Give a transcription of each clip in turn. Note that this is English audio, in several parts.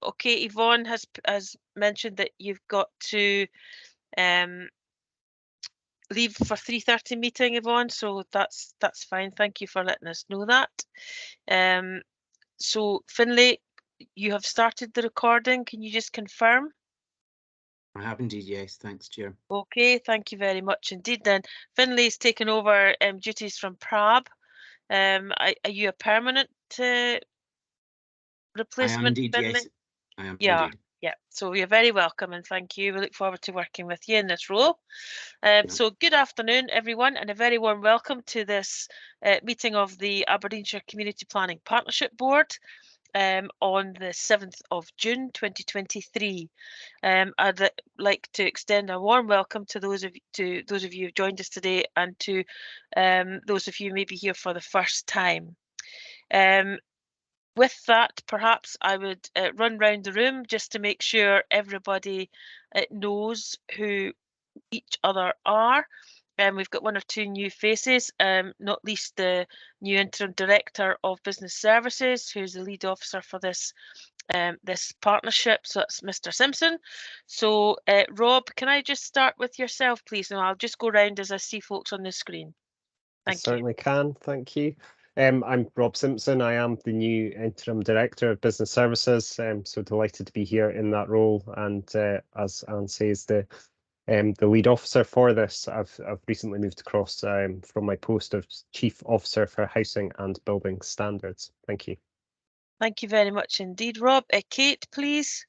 Okay, Yvonne has mentioned that you've got to leave for 3:30 meeting, Yvonne, so that's fine. Thank you for letting us know that. So Finlay, you have started the recording. Can you just confirm? I have indeed, yes. Thanks, Chair. Okay, thank you very much indeed. Then Finlay's taken over duties from Prab. Are you a permanent replacement? I am indeed, Finlay? yes. I am Yeah. indeed. Yeah, so you're very welcome and thank you. We look forward to working with you in this role. So good afternoon, everyone, and a very warm welcome to this meeting of the Aberdeenshire Community Planning Partnership Board on the 7th of June 2023. I'd like to extend a warm welcome to those of you who joined us today, and to those of you who may be here for the first time. With that, perhaps I would run round the room just to make sure everybody knows who each other are. We've got one or two new faces, not least the new Interim Director of Business Services, who's the lead officer for this this partnership. So that's Mr. Simpson. So Rob, can I just start with yourself, please? And I'll just go round as I see folks on the screen. Thank you. Certainly can, thank you. I'm Rob Simpson. I am the new Interim Director of Business Services, so delighted to be here in that role. And as Anne says, the lead officer for this. I've recently moved across from my post of Chief Officer for Housing and Building Standards. Thank you. Thank you very much indeed, Rob. Kate, please.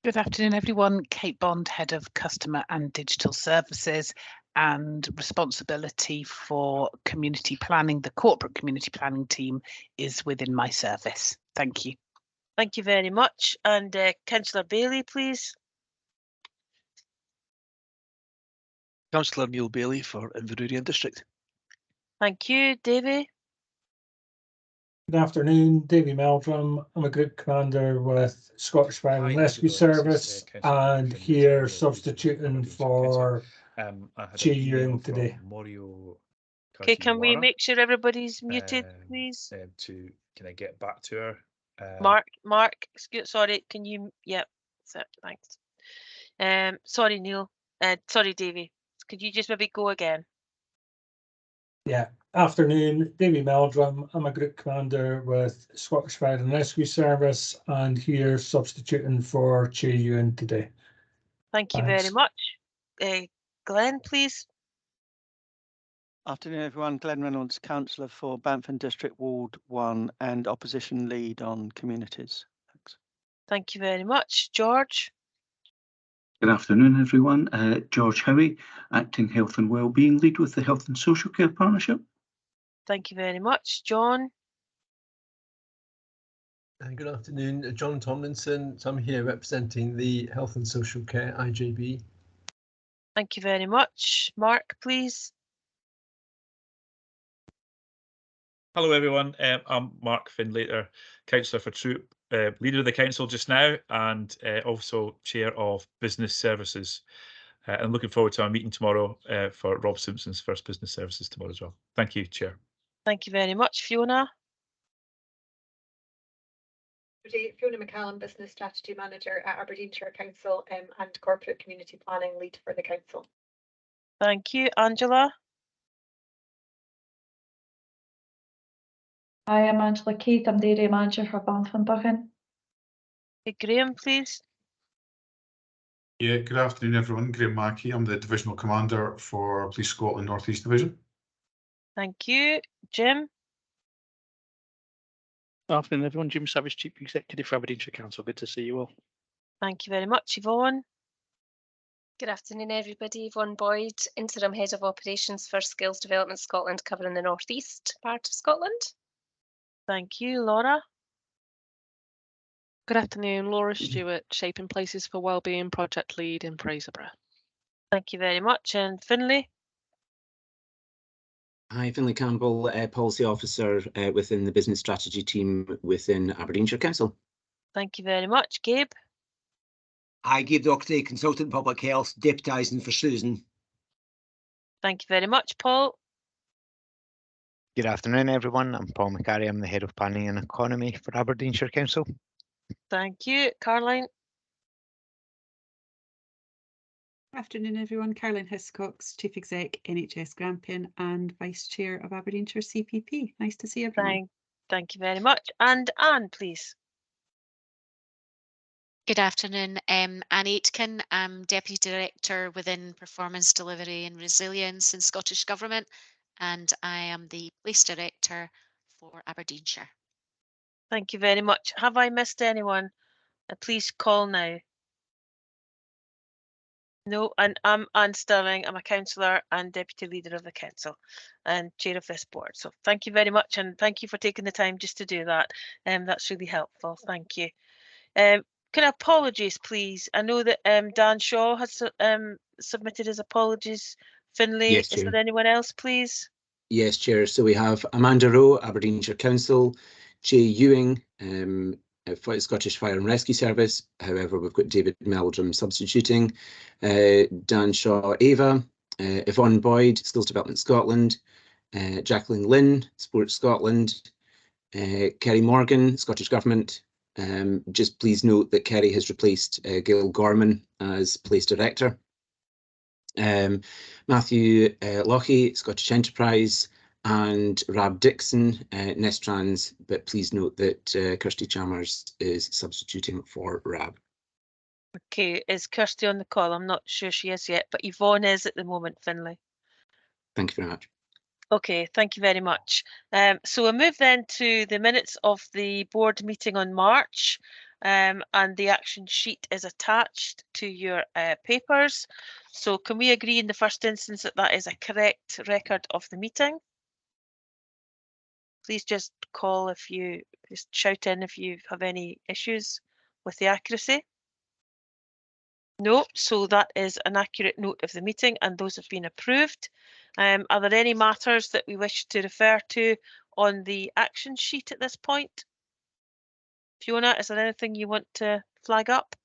Good afternoon, everyone. Kate Bond, Head of Customer and Digital Services, and responsibility for community planning. The corporate community planning team is within my service. Thank you. Thank you very much. And Councillor Bailey, please. Councillor Neil Bailey for Inverurie District. Thank you. Davy. Good afternoon, Davy Meldrum. I'm a Group Commander with Scottish Fire and Rescue Service, and here substituting for Chi Yuen today. Okay, can we make sure everybody's muted, please? Can I get back to her? Mark, sorry, can you? Yep, thanks. Sorry, Neil. Sorry, Davy. Could you just maybe go again? Yeah. Afternoon, Davy Meldrum. I'm a Group Commander with Scottish Fire and Rescue Service, and here substituting for Chi Yuen today. Thank you very much. Glenn, please. Afternoon, everyone. Glenn Reynolds, Councillor for Bamford District Ward 1 and Opposition Lead on Communities. Thanks. Thank you very much. George. Good afternoon, everyone. George Howie, Acting Health and Wellbeing Lead with the Health and Social Care Partnership. Thank you very much. John. Good afternoon, John Tomlinson. So I'm here representing the Health and Social Care IJB. Thank you very much. Mark, please. Hello, everyone. I'm Mark Findlater, Councillor for Troop, Leader of the Council just now, and also Chair of Business Services. I'm looking forward to our meeting tomorrow for Rob Simpson's first Business Services tomorrow as well. Thank you, Chair. Thank you very much. Fiona. Fiona McCallum, Business Strategy Manager at Aberdeenshire Council and Corporate Community Planning Lead for the Council. Thank you. Angela. Hi, I'm Angela Keith. I'm the Area Manager for Banff and Buchan. Hey, Graham, please. Yeah, good afternoon, everyone. Graham Mackey. I'm the Divisional Commander for Police Scotland North East Division. Thank you. Jim. Good afternoon, everyone. Jim Savage, Chief Executive for Aberdeenshire Council. Good to see you all. Thank you very much. Yvonne. Good afternoon, everybody. Yvonne Boyd, Interim Head of Operations for Skills Development Scotland, covering the North East part of Scotland. Thank you. Laura. Good afternoon, Laura Stewart, Shaping Places for Wellbeing Project Lead in Fraserburgh. Thank you very much. And Finlay. Hi, Finlay Campbell, Policy Officer within the Business Strategy team within Aberdeenshire Council. Thank you very much. Gabe. Hi, Gabe Doherty, Consultant Public Health, deputising for Susan. Thank you very much. Paul. Good afternoon, everyone. I'm Paul McCarry. I'm the Head of Planning and Economy for Aberdeenshire Council. Thank you. Caroline? Good afternoon, everyone. Caroline Hiscox, Chief Exec, NHS Grampian and Vice Chair of Aberdeenshire CPP. Nice to see everyone. Thank you very much. And Anne, please. Good afternoon, Anne Aitken. I'm Deputy Director within Performance Delivery and Resilience in Scottish Government, and I am the Police Director for Aberdeenshire. Thank you very much. Have I missed anyone? Please call now. No, and I'm Anne Stirling. I'm a councillor and Deputy Leader of the Council and Chair of this board. So thank you very much, and thank you for taking the time just to do that. That's really helpful. Thank you. Can I apologies, please? I know that Dan Shaw has submitted his apologies. Finlay, Yes, is Chair. there anyone else, please? Yes, Chair. So we have Amanda Rowe, Aberdeenshire Council, Jay Ewing, Scottish Fire and Rescue Service. However, we've got David Meldrum substituting, Dan Shaw, Ava, Yvonne Boyd, Skills Development Scotland, Jacqueline Lynn, Sports Scotland, Kerry Morgan, Scottish Government. Just please note that Kerry has replaced Gail Gorman as Police Director. Matthew Lochie, Scottish Enterprise, and Rab Dixon, Nestrans, but please note that Kirsty Chalmers is substituting for Rab. Okay, is Kirsty on the call? I'm not sure she is yet, but Yvonne is at the moment, Finlay. Thank you very much. Okay, thank you very much. So we'll move then to the minutes of the board meeting on March, and the action sheet is attached to your papers. So can we agree in the first instance that that is a correct record of the meeting? Please just call if you, just shout in if you have any issues with the accuracy. No, so that is an accurate note of the meeting and those have been approved. Are there any matters that we wish to refer to on the action sheet at this point? Fiona, is there anything you want to flag up?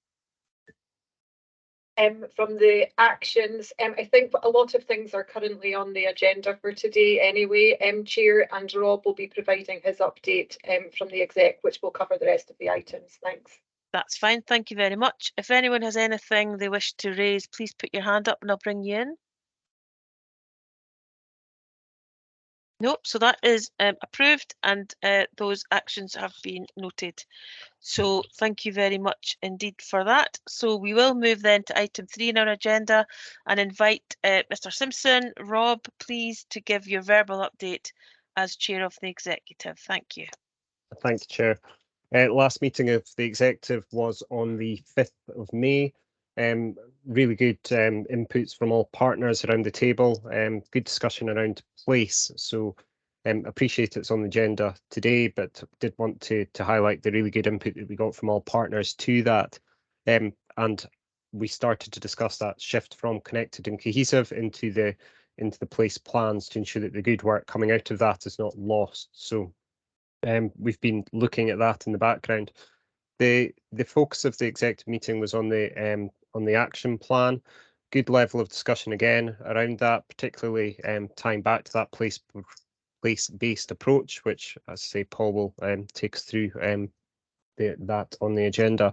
From the actions, I think a lot of things are currently on the agenda for today anyway. Chair and Rob will be providing his update from the exec, which will cover the rest of the items. Thanks. That's fine, thank you very much. If anyone has anything they wish to raise, please put your hand up and I'll bring you in. Nope, so that is approved and those actions have been noted. So thank you very much indeed for that. So we will move then to item 3 in our agenda and invite Mr. Simpson. Rob, please, to give your verbal update as chair of the executive. Thank you. Thank you, Chair. Last meeting of the executive was on the 5th of May. Really good inputs from all partners around the table. Good discussion around place. So appreciate it's on the agenda today, but did want to highlight the really good input that we got from all partners to that. And we started to discuss that shift from connected and cohesive into the place plans to ensure that the good work coming out of that is not lost. So we've been looking at that in the background. The focus of the executive meeting was on the action plan. Good level of discussion again around that, particularly tying back to that place-based approach, which, as I say, Paul will take us through that on the agenda.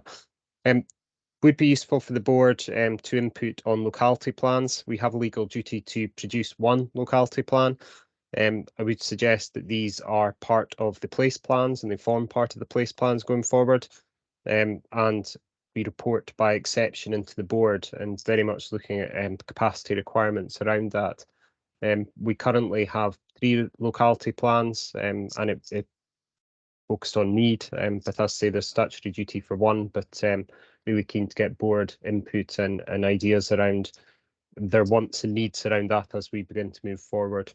Would be useful for the board to input on locality plans. We have a legal duty to produce one locality plan. I would suggest that these are part of the place plans and they form part of the place plans going forward, and we report by exception into the board and very much looking at capacity requirements around that. We currently have 3 locality plans and it focused on need, but as I say, there's statutory duty for one, but really keen to get board input and ideas around their wants and needs around that as we begin to move forward.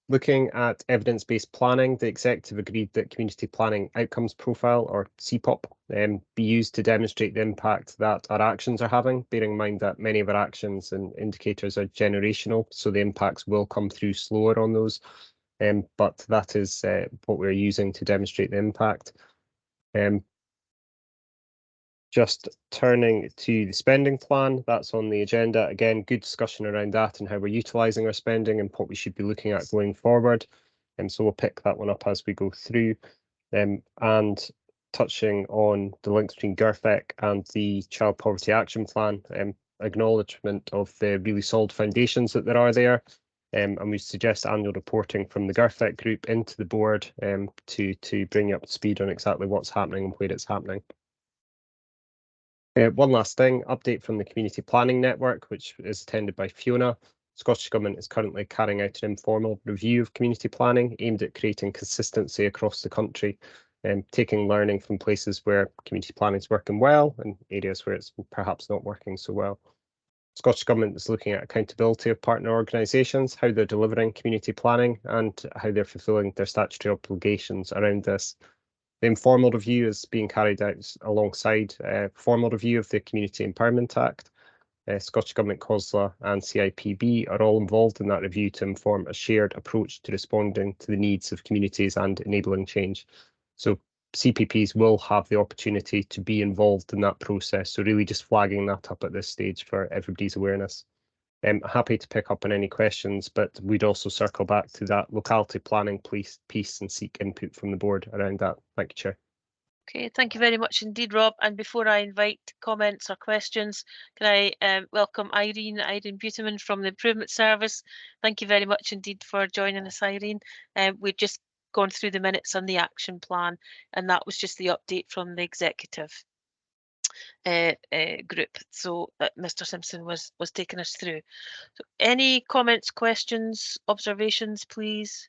Looking at evidence-based planning, the executive agreed that community planning outcomes profile, or CPOP, be used to demonstrate the impact that our actions are having, bearing in mind that many of our actions and indicators are generational, so the impacts will come through slower on those, but that is what we're using to demonstrate the impact. Just turning to the spending plan, that's on the agenda. Again, good discussion around that and how we're utilising our spending and what we should be looking at going forward. So we'll pick that one up as we go through. And touching on the links between GIRFEC and the Child Poverty Action Plan, acknowledgement of the really solid foundations that there are there. And we suggest annual reporting from the GIRFEC group into the board to bring you up to speed on exactly what's happening and where it's happening. One last thing, update from the Community Planning Network, which is attended by Fiona. Scottish Government is currently carrying out an informal review of community planning aimed at creating consistency across the country, taking learning from places where community planning is working well and areas where it's perhaps not working so well. Scottish Government is looking at accountability of partner organisations, how they're delivering community planning and how they're fulfilling their statutory obligations around this. The informal review is being carried out alongside a formal review of the Community Empowerment Act. Scottish Government, COSLA and CIPB are all involved in that review to inform a shared approach to responding to the needs of communities and enabling change. So CPPs will have the opportunity to be involved in that process. So really just flagging that up at this stage for everybody's awareness. Happy to pick up on any questions, but we'd also circle back to that locality planning piece and seek input from the board around that. Thank you, Chair. Okay, thank you very much indeed, Rob. And before I invite comments or questions, can I welcome Irene Buteman from the Improvement Service. Thank you very much indeed for joining us, Irene. We've just gone through the minutes on the action plan, and that was just the update from the executive group. So Mr. Simpson was taking us through. So any comments, questions, observations, please,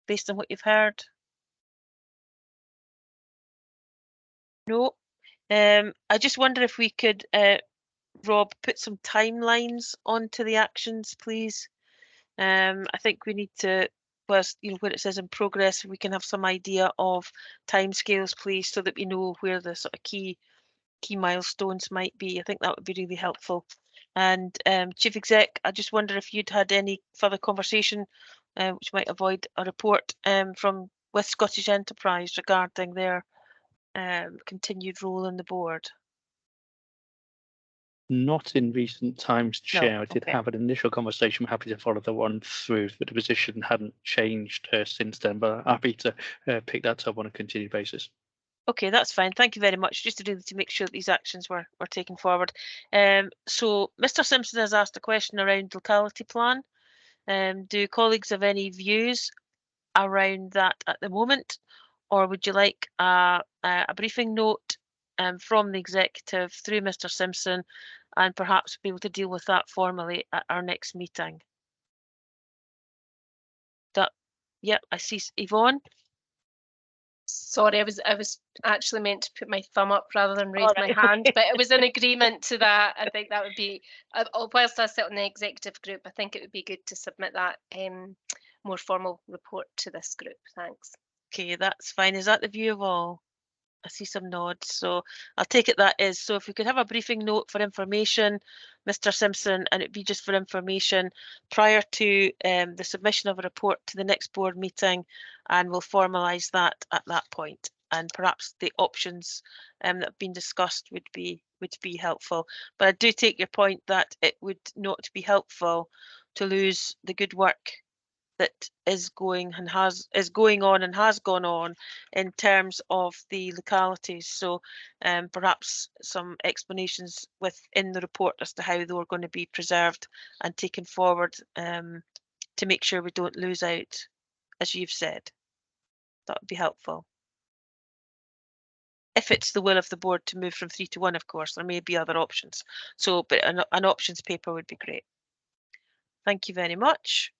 based on what you've heard? No. I just wonder if we could, Rob, put some timelines onto the actions, please. I think we need to, where it says in progress, we can have some idea of timescales, please, so that we know where the sort of key milestones might be. I think that would be really helpful. And Chief Exec, I just wonder if you'd had any further conversation, which might avoid a report with Scottish Enterprise regarding their continued role in the board. Not in recent times, Chair. No, I did okay. have an initial conversation. I'm happy to follow the one through, but the position hadn't changed since then, but I'm happy to pick that up on a continued basis. Okay, that's fine. Thank you very much. Just to make sure that these actions were taken forward. So Mr. Simpson has asked a question around locality plan. Do colleagues have any views around that at the moment, or would you like a briefing note from the executive through Mr. Simpson, and perhaps be able to deal with that formally at our next meeting? Yep, I see Yvonne. Sorry, I was actually meant to put my thumb up rather than raise my hand, but it was in agreement to that. I think that would be, whilst I sit on the executive group, I think it would be good to submit that more formal report to this group. Thanks. Okay, that's fine. Is that the view of all? I see some nods, so I'll take it that is. So if we could have a briefing note for information, Mr. Simpson, and it'd be just for information prior to the submission of a report to the next board meeting, and we'll formalise that at that point. And perhaps the options that have been discussed would be helpful. But I do take your point that it would not be helpful to lose the good work that is going on and has gone on in terms of the localities. So perhaps some explanations within the report as to how they're going to be preserved and taken forward to make sure we don't lose out, as you've said. That would be helpful. If it's the will of the board to move from 3 to 1, of course, there may be other options. So, but an options paper would be great. Thank you very much.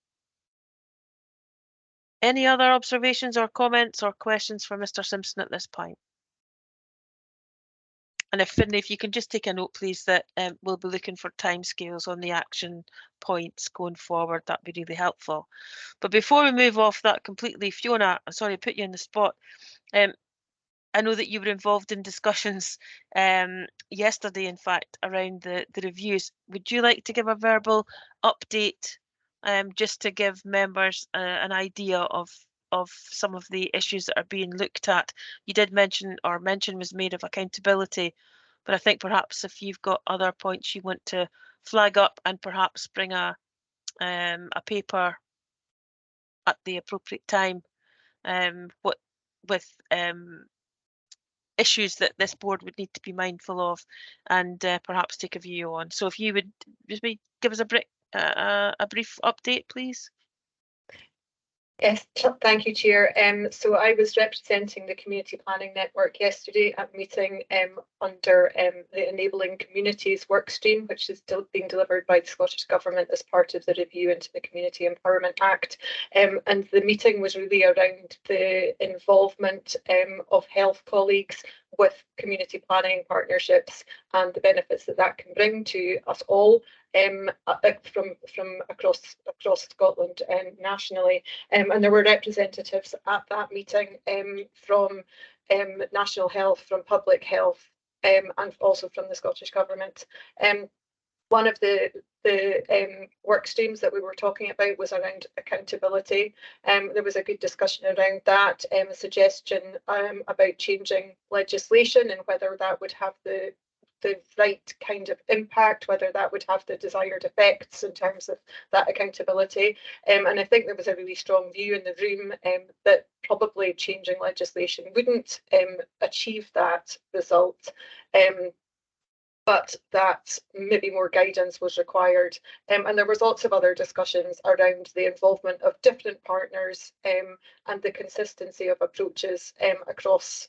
Any other observations or comments or questions for Mr. Simpson at this point? And Finlay, if you can just take a note, please, that we'll be looking for timescales on the action points going forward. That'd be really helpful. But before we move off that completely, Fiona, I'm sorry I put you in the spot. I know that you were involved in discussions yesterday, in fact, around the reviews. Would you like to give a verbal update just to give members an idea of some of the issues that are being looked at? You did mention, or mention was made of accountability, but I think perhaps if you've got other points you want to flag up and perhaps bring a paper at the appropriate time, issues that this board would need to be mindful of and perhaps take a view on. So if you would just give us a brief update, please. Yes, thank you, Chair. So I was representing the Community Planning Network yesterday at a meeting under the Enabling Communities workstream, which is still being delivered by the Scottish Government as part of the review into the Community Empowerment Act. And the meeting was really around the involvement of health colleagues with community planning partnerships and the benefits that that can bring to us all from across Scotland and nationally. And there were representatives at that meeting from National Health, from Public Health, and also from the Scottish Government. One of the work streams that we were talking about was around accountability. There was a good discussion around that, a suggestion about changing legislation and whether that would have the right kind of impact, whether that would have the desired effects in terms of that accountability. And I think there was a really strong view in the room that probably changing legislation wouldn't achieve that result. But that maybe more guidance was required. And there was lots of other discussions around the involvement of different partners and the consistency of approaches across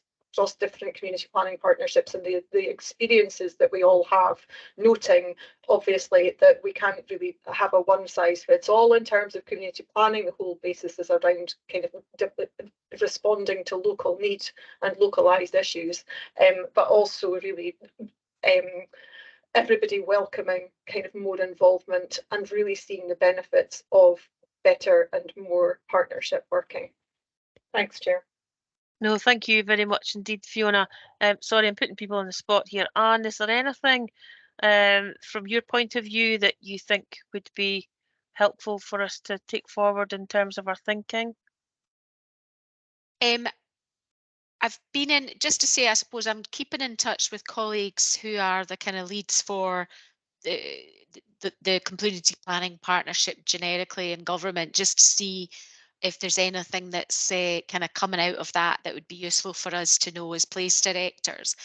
different community planning partnerships and the experiences that we all have, noting obviously that we can't really have a one size fits all in terms of community planning. The whole basis is around kind of responding to local need and localised issues, but also really everybody welcoming kind of more involvement and really seeing the benefits of better and more partnership working. Thanks, Chair. No, thank you very much indeed, Fiona. Sorry, I'm putting people on the spot here. Anne, is there anything from your point of view that you think would be helpful for us to take forward in terms of our thinking? I've been in, just to say, I suppose I'm keeping in touch with colleagues who are the kind of leads for the community planning partnership generically in government, just to see if there's anything that's kind of coming out of that would be useful for us to know as place directors.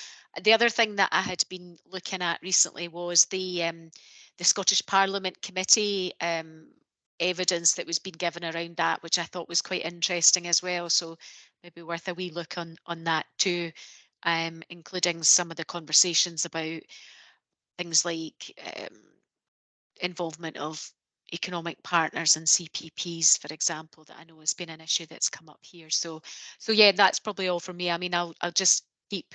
The other thing that I had been looking at recently was the Scottish Parliament Committee evidence that was being given around that, which I thought was quite interesting as well. So maybe worth a wee look on that too, including some of the conversations about things like involvement of economic partners and CPPs, for example, that I know has been an issue that's come up here. So yeah, that's probably all from me. I mean, I'll just keep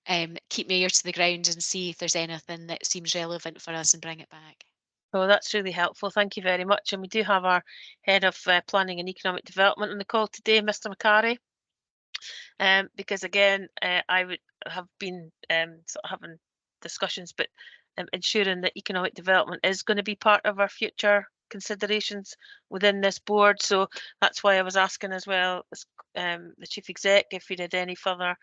my ear to the ground and see if there's anything that seems relevant for us and bring it back. Oh, that's really helpful. Thank you very much. And we do have our Head of Planning and Economic Development on the call today, Mr. McCarry. Because again, I would have been sort of having discussions, but ensuring that economic development is going to be part of our future considerations within this board. So that's why I was asking as well as the Chief Exec if we had any further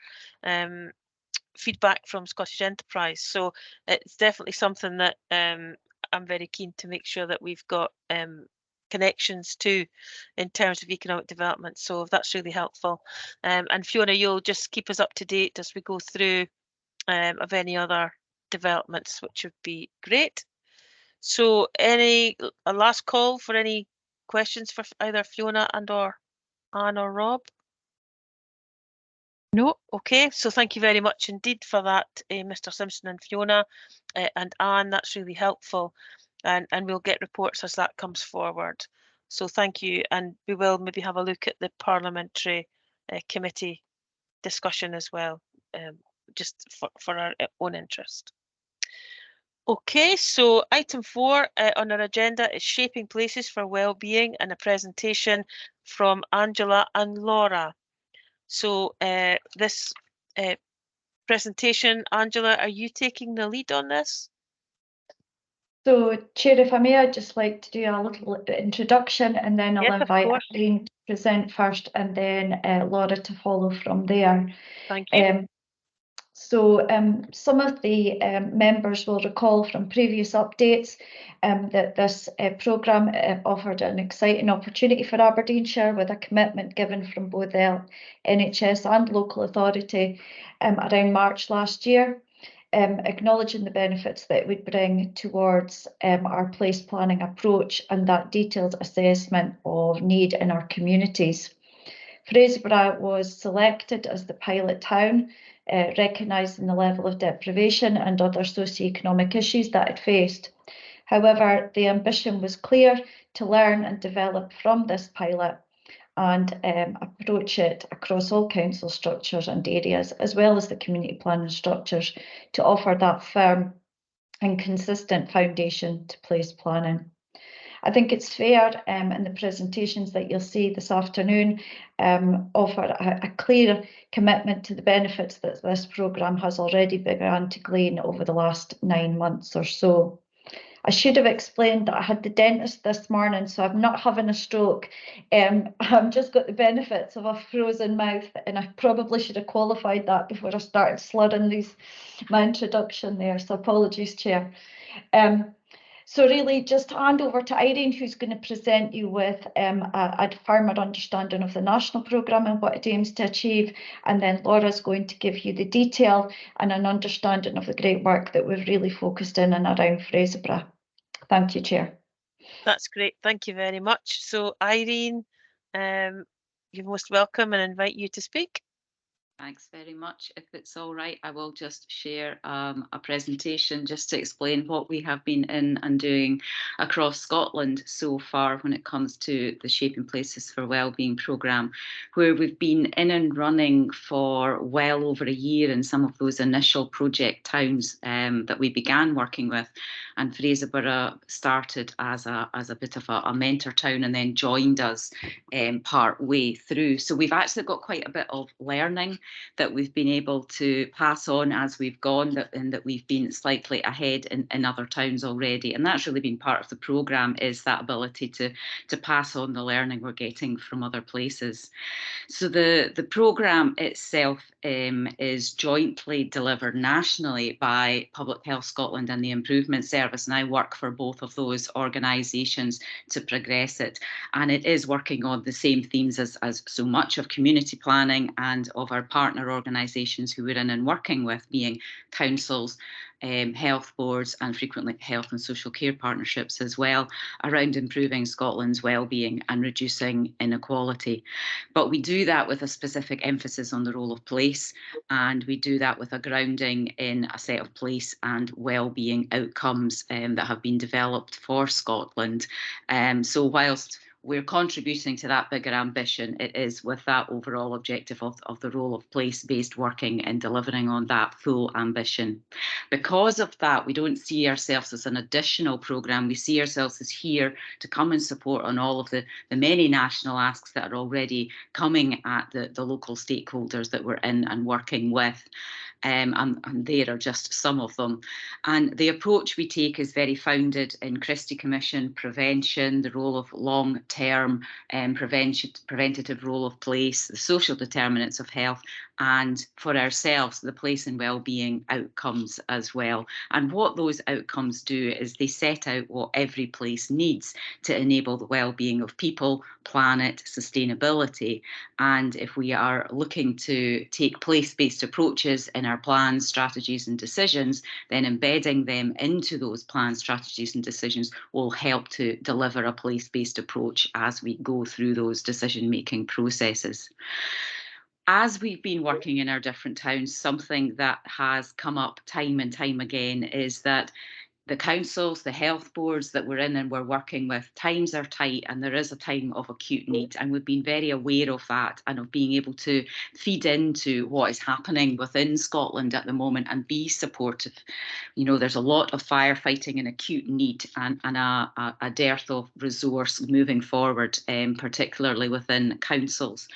feedback from Scottish Enterprise. So it's definitely something that I'm very keen to make sure that we've got connections to in terms of economic development. So that's really helpful. And Fiona, you'll just keep us up to date as we go through of any other developments, which would be great. So a last call for any questions for either Fiona and or Anne or Rob? No? Okay, so thank you very much indeed for that, Mr. Simpson and Fiona and Anne. That's really helpful. And we'll get reports as that comes forward. So thank you. And we will maybe have a look at the parliamentary committee discussion as well, just for our own interest. Okay, so item 4 on our agenda is Shaping Places for Wellbeing and a presentation from Angela and Laura. So this presentation, Angela, are you taking the lead on this? So, Chair, if I may, I'd just like to do a little introduction and then I'll invite Irene to present first and then Laura to follow from there. Thank you. So some of the members will recall from previous updates that this programme offered an exciting opportunity for Aberdeenshire, with a commitment given from both the NHS and local authority around March last year, acknowledging the benefits that it would bring towards our place planning approach and that detailed assessment of need in our communities. Fraserburgh was selected as the pilot town, recognising the level of deprivation and other socioeconomic issues that it faced. However, the ambition was clear: to learn and develop from this pilot and approach it across all council structures and areas, as well as the community planning structures, to offer that firm and consistent foundation to place planning. I think it's fair in the presentations that you'll see this afternoon offer a clear commitment to the benefits that this programme has already begun to glean over the last 9 months or so. I should have explained that I had the dentist this morning, so I'm not having a stroke. I've just got the benefits of a frozen mouth, and I probably should have qualified that before I started slurring my introduction there, so apologies, Chair. So really just hand over to Irene, who's going to present you with a firmer understanding of the national programme and what it aims to achieve. And then Laura's going to give you the detail and an understanding of the great work that we've really focused in and around Fraserburgh. Thank you, Chair. That's great. Thank you very much. So Irene, you're most welcome and invite you to speak. Thanks very much. If it's all right, I will just share a presentation just to explain what we have been in and doing across Scotland so far when it comes to the Shaping Places for Wellbeing programme, where we've been in and running for well over a year in some of those initial project towns that we began working with. And Fraserburgh started as a bit of a mentor town and then joined us part way through. So we've actually got quite a bit of learning that we've been able to pass on as we've gone, and that we've been slightly ahead in other towns already. And that's really been part of the programme, is that ability to pass on the learning we're getting from other places. So the programme itself is jointly delivered nationally by Public Health Scotland and the Improvement Service, and I work for both of those organisations to progress it. And it is working on the same themes as so much of community planning and of our partner organisations who we're in and working with, being councils, health boards, and frequently health and social care partnerships as well, around improving Scotland's wellbeing and reducing inequality. But we do that with a specific emphasis on the role of place, and we do that with a grounding in a set of place and wellbeing outcomes that have been developed for Scotland. So whilst we're contributing to that bigger ambition, it is with that overall objective of the role of place-based working and delivering on that full ambition. Because of that, we don't see ourselves as an additional programme. We see ourselves as here to come and support on all of the many national asks that are already coming at the local stakeholders that we're in and working with. And there are just some of them. And the approach we take is very founded in Christie Commission prevention, the role of long-term preventative role of place, the social determinants of health, and for ourselves, the place and wellbeing outcomes as well. And what those outcomes do is they set out what every place needs to enable the wellbeing of people, planet, sustainability. And if we are looking to take place-based approaches in our plans, strategies and decisions, then embedding them into those plans, strategies and decisions will help to deliver a place-based approach as we go through those decision-making processes. As we've been working in our different towns, something that has come up time and time again is that the councils, the health boards that we're in and we're working with, times are tight and there is a time of acute need. And we've been very aware of that and of being able to feed into what is happening within Scotland at the moment and be supportive. You know, there's a lot of firefighting and acute need and a dearth of resource moving forward, particularly within councils.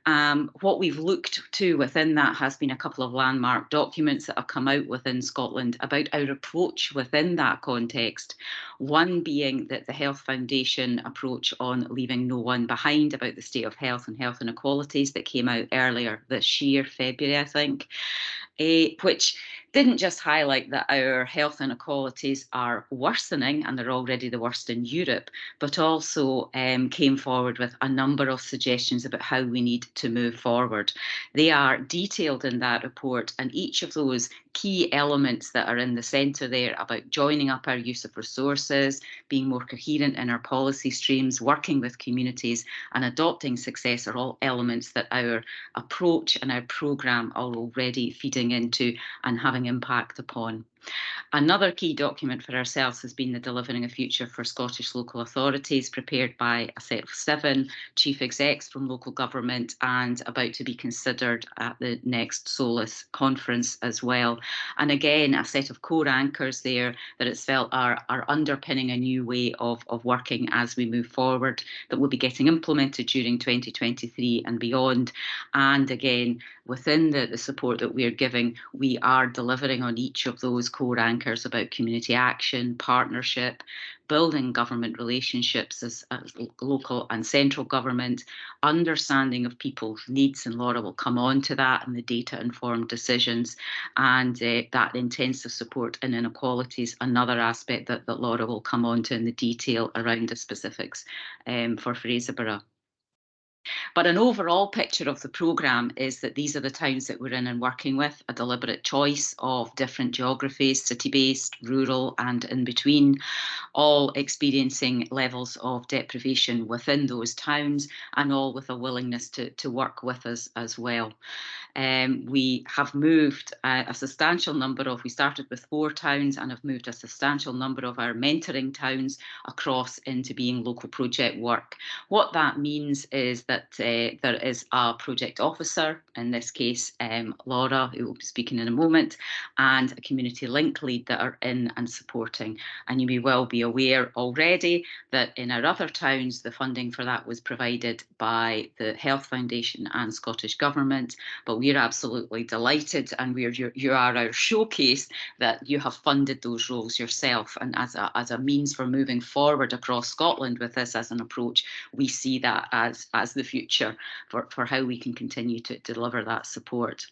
What we've looked to within that has been a couple of landmark documents that have come out within Scotland about our approach within that context. One being that the Health Foundation approach on leaving no one behind, about the state of health and health inequalities, that came out earlier this year, February, I think. which didn't just highlight that our health inequalities are worsening and they're already the worst in Europe, but also came forward with a number of suggestions about how we need to move forward. They are detailed in that report, and each of those key elements that are in the centre there about joining up our use of resources, being more coherent in our policy streams, working with communities and adopting success are all elements that our approach and our programme are already feeding into and having impact upon. Another key document for ourselves has been the Delivering a Future for Scottish Local Authorities, prepared by a set of 7 chief execs from local government and about to be considered at the next SOLAS conference as well. And again, a set of core anchors there that it's felt are underpinning a new way of working as we move forward, that will be getting implemented during 2023 and beyond. And again, within the support that we're giving, we are delivering on each of those core anchors about community action, partnership, building government relationships as local and central government, understanding of people's needs, and Laura will come on to that, and the data-informed decisions, and that intensive support in inequalities, another aspect that Laura will come on to in the detail around the specifics for Fraserburgh. But an overall picture of the programme is that these are the towns that we're in and working with, a deliberate choice of different geographies, city-based, rural and in between, all experiencing levels of deprivation within those towns, and all with a willingness to work with us as well. We have moved a substantial number of, we started with 4 towns and have moved a substantial number of our mentoring towns across into being local project work. What that means is that there is a project officer, in this case Laura, who will be speaking in a moment, and a community link lead that are in and supporting. And you may well be aware already that in our other towns the funding for that was provided by the Health Foundation and Scottish Government, but we're absolutely delighted, and you are our showcase that you have funded those roles yourself. And as a means for moving forward across Scotland with this as an approach, we see that as the future for how we can continue to deliver that support.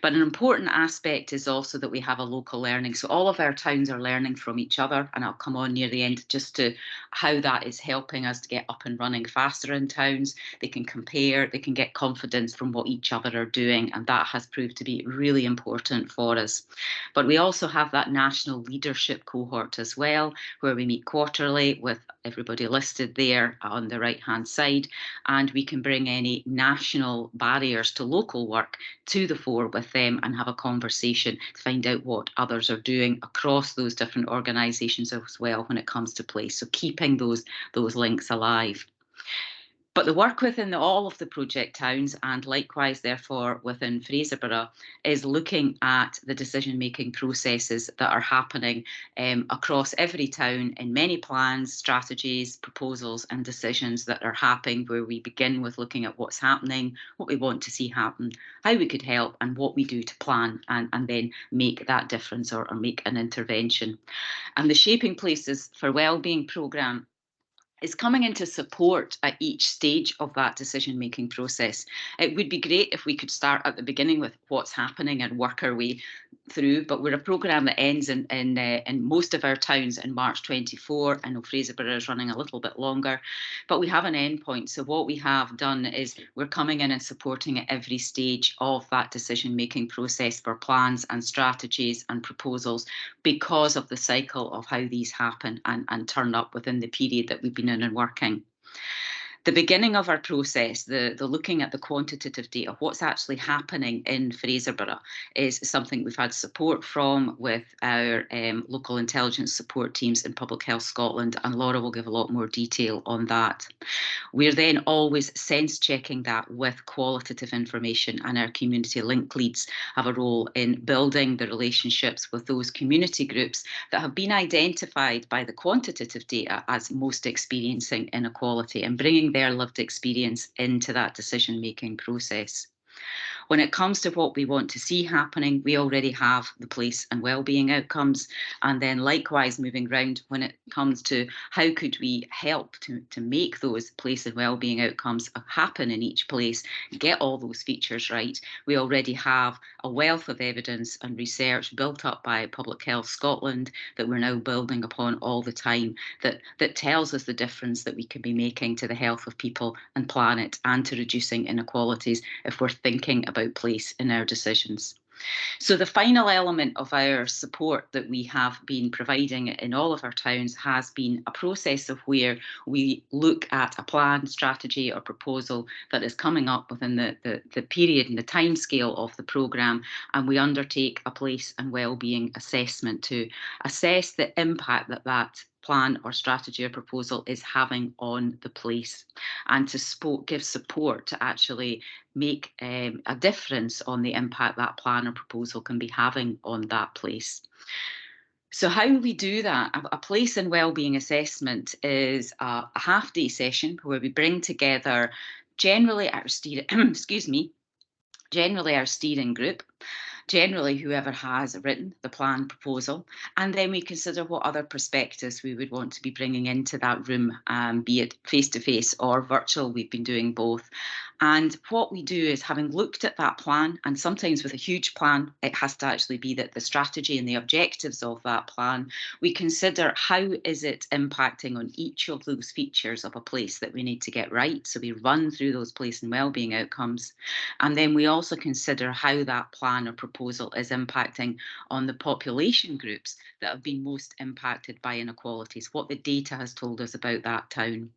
But an important aspect is also that we have a local learning. So all of our towns are learning from each other, and I'll come on near the end just to how that is helping us to get up and running faster in towns. They can compare, they can get confidence from what each other are doing, and that has proved to be really important for us. But we also have that national leadership cohort as well, where we meet quarterly with everybody listed there on the right hand side, and we can bring any national barriers to local work to the fore with them and have a conversation to find out what others are doing across those different organisations as well when it comes to place. So keeping those links alive. But the work within all of the project towns, and likewise therefore within Fraserburgh, is looking at the decision-making processes that are happening across every town in many plans, strategies, proposals and decisions that are happening, where we begin with looking at what's happening, what we want to see happen, how we could help, and what we do to plan and then make that difference or make an intervention. And the Shaping Places for Wellbeing programme is coming into support at each stage of that decision-making process. It would be great if we could start at the beginning with what's happening and work our way through, but we're a programme that ends in most of our towns in March 24. I know Fraserburgh is running a little bit longer, but we have an end point. So what we have done is we're coming in and supporting at every stage of that decision-making process for plans and strategies and proposals, because of the cycle of how these happen and turn up within the period that we've been in and working. The beginning of our process, the looking at the quantitative data, what's actually happening in Fraserburgh, is something we've had support from with our local intelligence support teams in Public Health Scotland, and Laura will give a lot more detail on that. We're then always sense checking that with qualitative information, and our community link leads have a role in building the relationships with those community groups that have been identified by the quantitative data as most experiencing inequality, and bringing their lived experience into that decision-making process. When it comes to what we want to see happening, we already have the police and wellbeing outcomes. And then likewise, moving round when it comes to how could we help to make those police and wellbeing outcomes happen in each place, get all those features right. We already have a wealth of evidence and research built up by Public Health Scotland that we're now building upon all the time that tells us the difference that we can be making to the health of people and planet and to reducing inequalities if we're thinking about place in our decisions. So the final element of our support that we have been providing in all of our towns has been a process of where we look at a plan, strategy or proposal that is coming up within the period and the timescale of the programme, and we undertake a place and wellbeing assessment to assess the impact that that plan or strategy or proposal is having on the place, and to give support to actually make a difference on the impact that plan or proposal can be having on that place. So how we do that, a place and wellbeing assessment is a half-day session where we bring together generally our generally our steering group, generally whoever has written the plan proposal, and then we consider what other perspectives we would want to be bringing into that room, be it face-to-face or virtual. We've been doing both. And what we do is, having looked at that plan, and sometimes with a huge plan, it has to actually be that the strategy and the objectives of that plan, we consider how is it impacting on each of those features of a place that we need to get right. So we run through those place and wellbeing outcomes. And then we also consider how that plan or proposal is impacting on the population groups that have been most impacted by inequalities, what the data has told us about that town.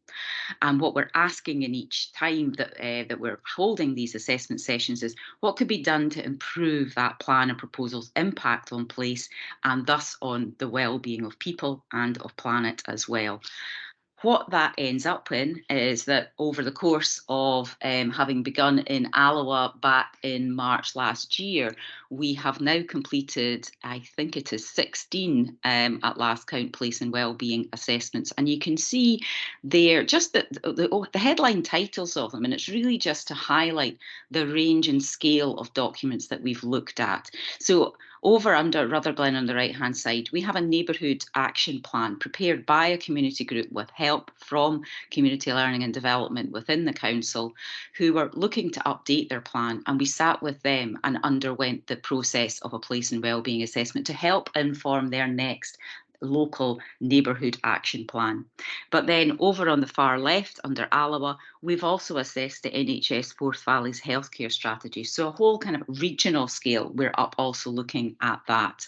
And what we're asking in each time that we're holding these assessment sessions is what could be done to improve that plan and proposal's impact on place and thus on the well-being of people and of planet as well. What that ends up in is that over the course of having begun in Alloa back in March last year, we have now completed, I think it is 16 at last count, place and wellbeing assessments. And you can see there just the headline titles of them, and it's really just to highlight the range and scale of documents that we've looked at. So over under Rutherglen on the right-hand side, we have a neighbourhood action plan prepared by a community group with help from Community Learning and Development within the council, who were looking to update their plan, and we sat with them and underwent the process of a place and wellbeing assessment to help inform their next local neighbourhood action plan. But then over on the far left under Alloa, we've also assessed the NHS Forth Valleys healthcare strategy. So a whole kind of regional scale, we're up also looking at that.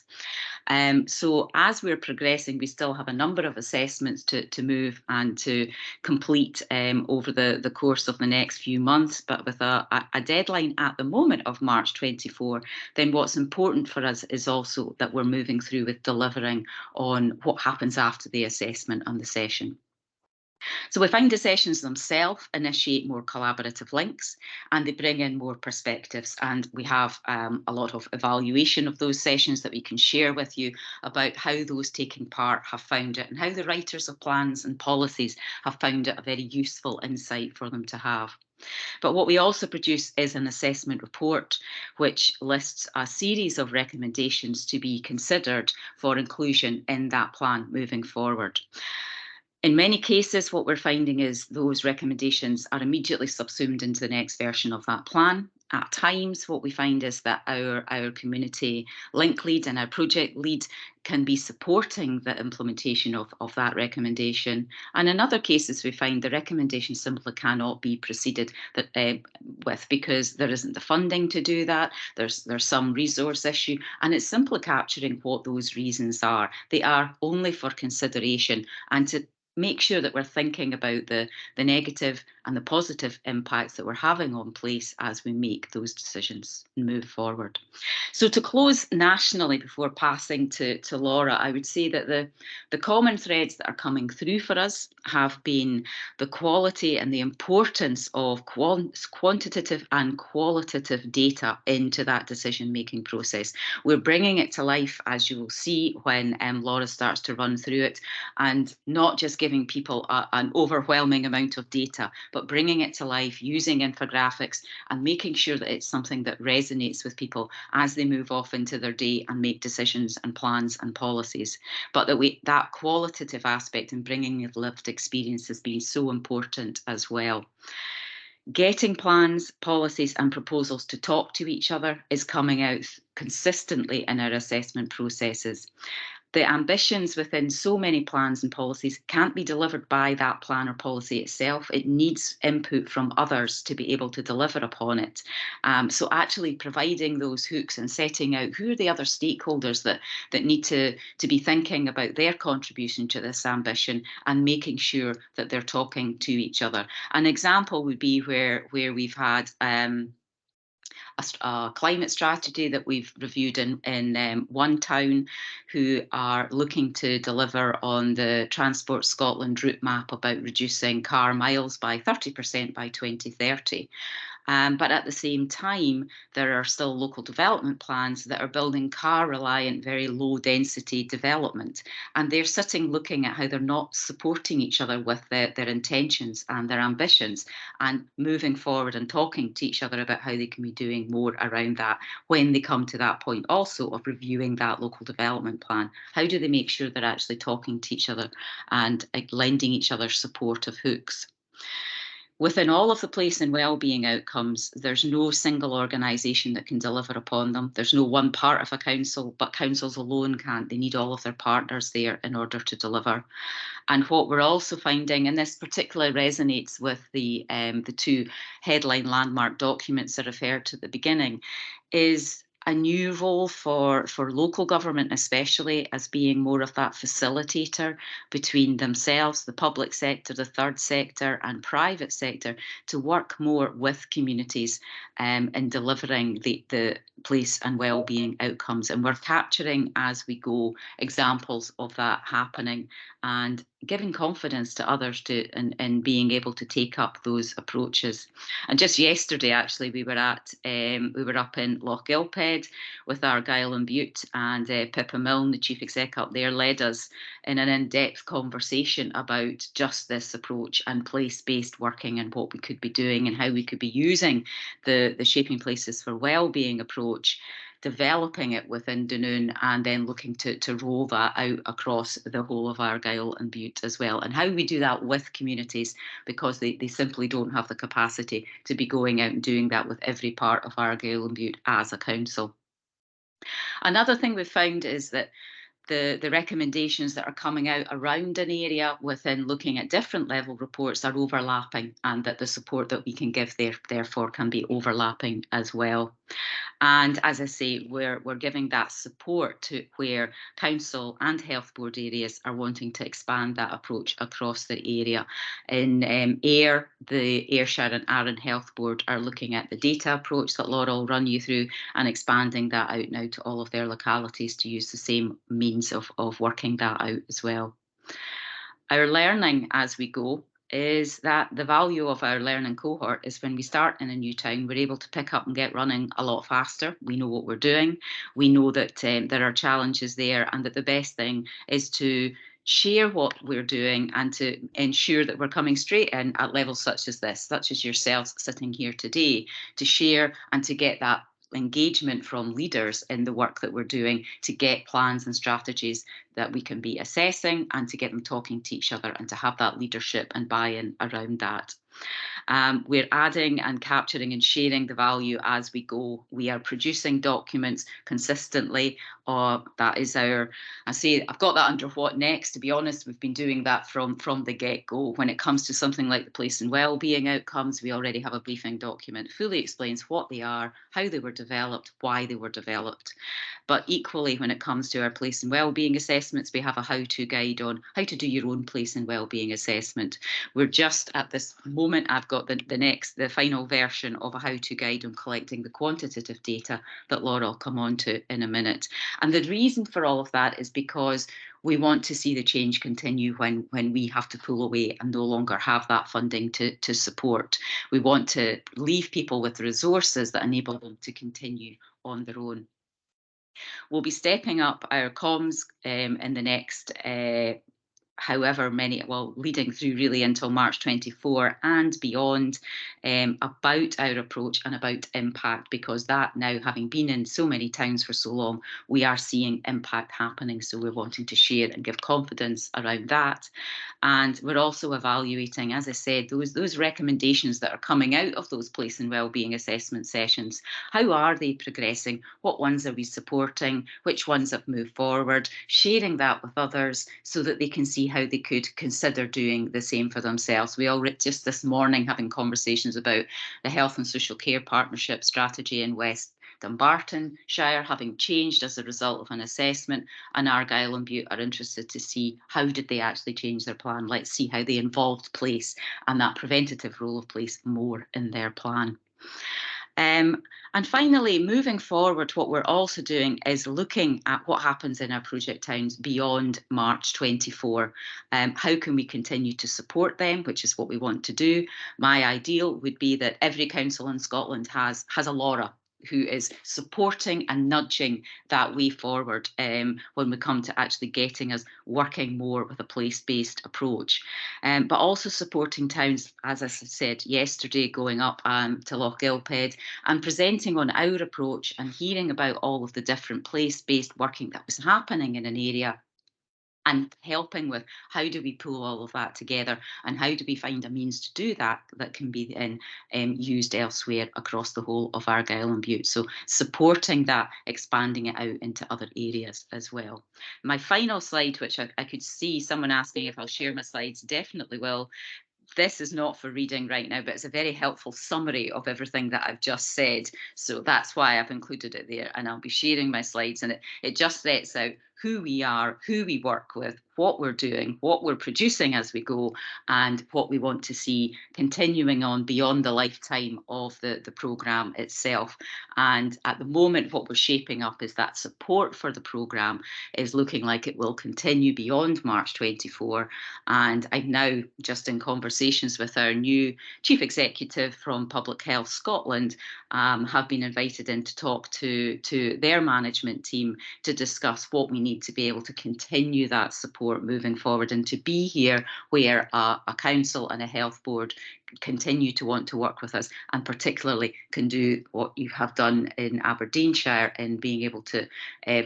So as we're progressing, we still have a number of assessments to move and to complete over the course of the next few months, but with a deadline at the moment of March 24, then what's important for us is also that we're moving through with delivering on what happens after the assessment and the session. So we find the sessions themselves initiate more collaborative links, and they bring in more perspectives, and we have a lot of evaluation of those sessions that we can share with you about how those taking part have found it and how the writers of plans and policies have found it a very useful insight for them to have. But what we also produce is an assessment report which lists a series of recommendations to be considered for inclusion in that plan moving forward. In many cases, what we're finding is those recommendations are immediately subsumed into the next version of that plan. At times, what we find is that our community link lead and our project lead can be supporting the implementation of that recommendation. And in other cases, we find the recommendation simply cannot be proceeded with because there isn't the funding to do that. There's some resource issue, and it's simply capturing what those reasons are. They are only for consideration and to make sure that we're thinking about the negative and the positive impacts that we're having on place as we make those decisions and move forward. So to close nationally before passing to Laura, I would say that the common threads that are coming through for us have been the quality and the importance of quantitative and qualitative data into that decision-making process. We're bringing it to life, as you will see when Laura starts to run through it, and not just giving people an overwhelming amount of data, but bringing it to life, using infographics and making sure that it's something that resonates with people as they move off into their day and make decisions and plans and policies. But that qualitative aspect and bringing the lived experience has been so important as well. Getting plans, policies and proposals to talk to each other is coming out consistently in our assessment processes. The ambitions within so many plans and policies can't be delivered by that plan or policy itself. It needs input from others to be able to deliver upon it. So actually providing those hooks and setting out who are the other stakeholders that need to be thinking about their contribution to this ambition and making sure that they're talking to each other. An example would be where we've had a climate strategy that we've reviewed in one town, who are looking to deliver on the Transport Scotland route map about reducing car miles by 30% by 2030. But at the same time, there are still local development plans that are building car-reliant, very low-density development. And they're sitting looking at how they're not supporting each other with their intentions and their ambitions, and moving forward and talking to each other about how they can be doing more around that when they come to that point also of reviewing that local development plan. How do they make sure they're actually talking to each other and lending each other supportive hooks? Within all of the place and wellbeing outcomes, there's no single organisation that can deliver upon them. There's no one part of a council, but councils alone can't. They need all of their partners there in order to deliver. And what we're also finding, and this particularly resonates with the two headline landmark documents I referred to at the beginning, is a new role for local government, especially as being more of that facilitator between themselves, the public sector, the third sector and private sector, to work more with communities in delivering the place and wellbeing outcomes. And we're capturing as we go examples of that happening and giving confidence to others in being able to take up those approaches. And just yesterday, actually, we were up in Loch Gilphead with Argyll and Bute, and Pippa Milne, the chief exec up there, led us in an in-depth conversation about just this approach and place-based working and what we could be doing and how we could be using the Shaping Places for Wellbeing approach, developing it within Dunoon and then looking to roll that out across the whole of Argyll and Bute as well, and how we do that with communities, because they simply don't have the capacity to be going out and doing that with every part of Argyll and Bute as a council. Another thing we've found is that the recommendations that are coming out around an area within looking at different level reports are overlapping, and that the support that we can give therefore can be overlapping as well. And as I say, we're giving that support to where council and health board areas are wanting to expand that approach across the area. In Ayr, the Ayrshire and Arran Health Board are looking at the data approach that Laura will run you through and expanding that out now to all of their localities to use the same means of working that out as well. Our learning as we go is that the value of our learning cohort is when we start in a new town, we're able to pick up and get running a lot faster. We know what we're doing. We know that there are challenges there, and that the best thing is to share what we're doing and to ensure that we're coming straight in at levels such as this, such as yourselves sitting here today, to share and to get that engagement from leaders in the work that we're doing, to get plans and strategies that we can be assessing and to get them talking to each other and to have that leadership and buy-in around that. We're adding and capturing and sharing the value as we go. We are producing documents consistently. That is our, I've got that under what next. To be honest, we've been doing that from the get-go. When it comes to something like the place and wellbeing outcomes, we already have a briefing document, fully explains what they are, how they were developed, why they were developed. But equally, when it comes to our place and wellbeing assessments, we have a how-to guide on how to do your own place and wellbeing assessment. We're just at this moment, I've got the final version of a how-to guide on collecting the quantitative data that Laura will come on to in a minute. And the reason for all of that is because we want to see the change continue when we have to pull away and no longer have that funding to support. We want to leave people with resources that enable them to continue on their own. We'll be stepping up our comms in the next however many, well, leading through really until March 24 and beyond, about our approach and about impact, because that now, having been in so many towns for so long, we are seeing impact happening. So we're wanting to share and give confidence around that. And we're also evaluating, as I said, those recommendations that are coming out of those place and wellbeing assessment sessions. How are they progressing? What ones are we supporting? Which ones have moved forward? Sharing that with others so that they can see how they could consider doing the same for themselves. We all just this morning having conversations about the Health and Social Care Partnership strategy in West Dunbartonshire having changed as a result of an assessment, and Argyll and Bute are interested to see how did they actually change their plan. Let's see how they involved place and that preventative role of place more in their plan. And finally, moving forward, what we're also doing is looking at what happens in our project towns beyond March 24. How can we continue to support them, which is what we want to do. My ideal would be that every council in Scotland has a Laura who is supporting and nudging that way forward when we come to actually getting us working more with a place-based approach. But also supporting towns, as I said yesterday, going up to Loch Gilphead and presenting on our approach and hearing about all of the different place-based working that was happening in an area, and helping with how do we pull all of that together and how do we find a means to do that that can be then used elsewhere across the whole of Argyll and Bute. So supporting that, expanding it out into other areas as well. My final slide, which I could see someone asking if I'll share my slides, definitely will. This is not for reading right now, but it's a very helpful summary of everything that I've just said. So that's why I've included it there, and I'll be sharing my slides, and it just sets out who we are, who we work with, what we're doing, what we're producing as we go, and what we want to see continuing on beyond the lifetime of the programme itself. And at the moment, what we're shaping up is that support for the programme is looking like it will continue beyond March 24. And I'm now just in conversations with our new Chief Executive from Public Health Scotland, have been invited in to talk to their management team to discuss what we need to be able to continue that support moving forward and to be here where a council and a health board continue to want to work with us, and particularly can do what you have done in Aberdeenshire in being able to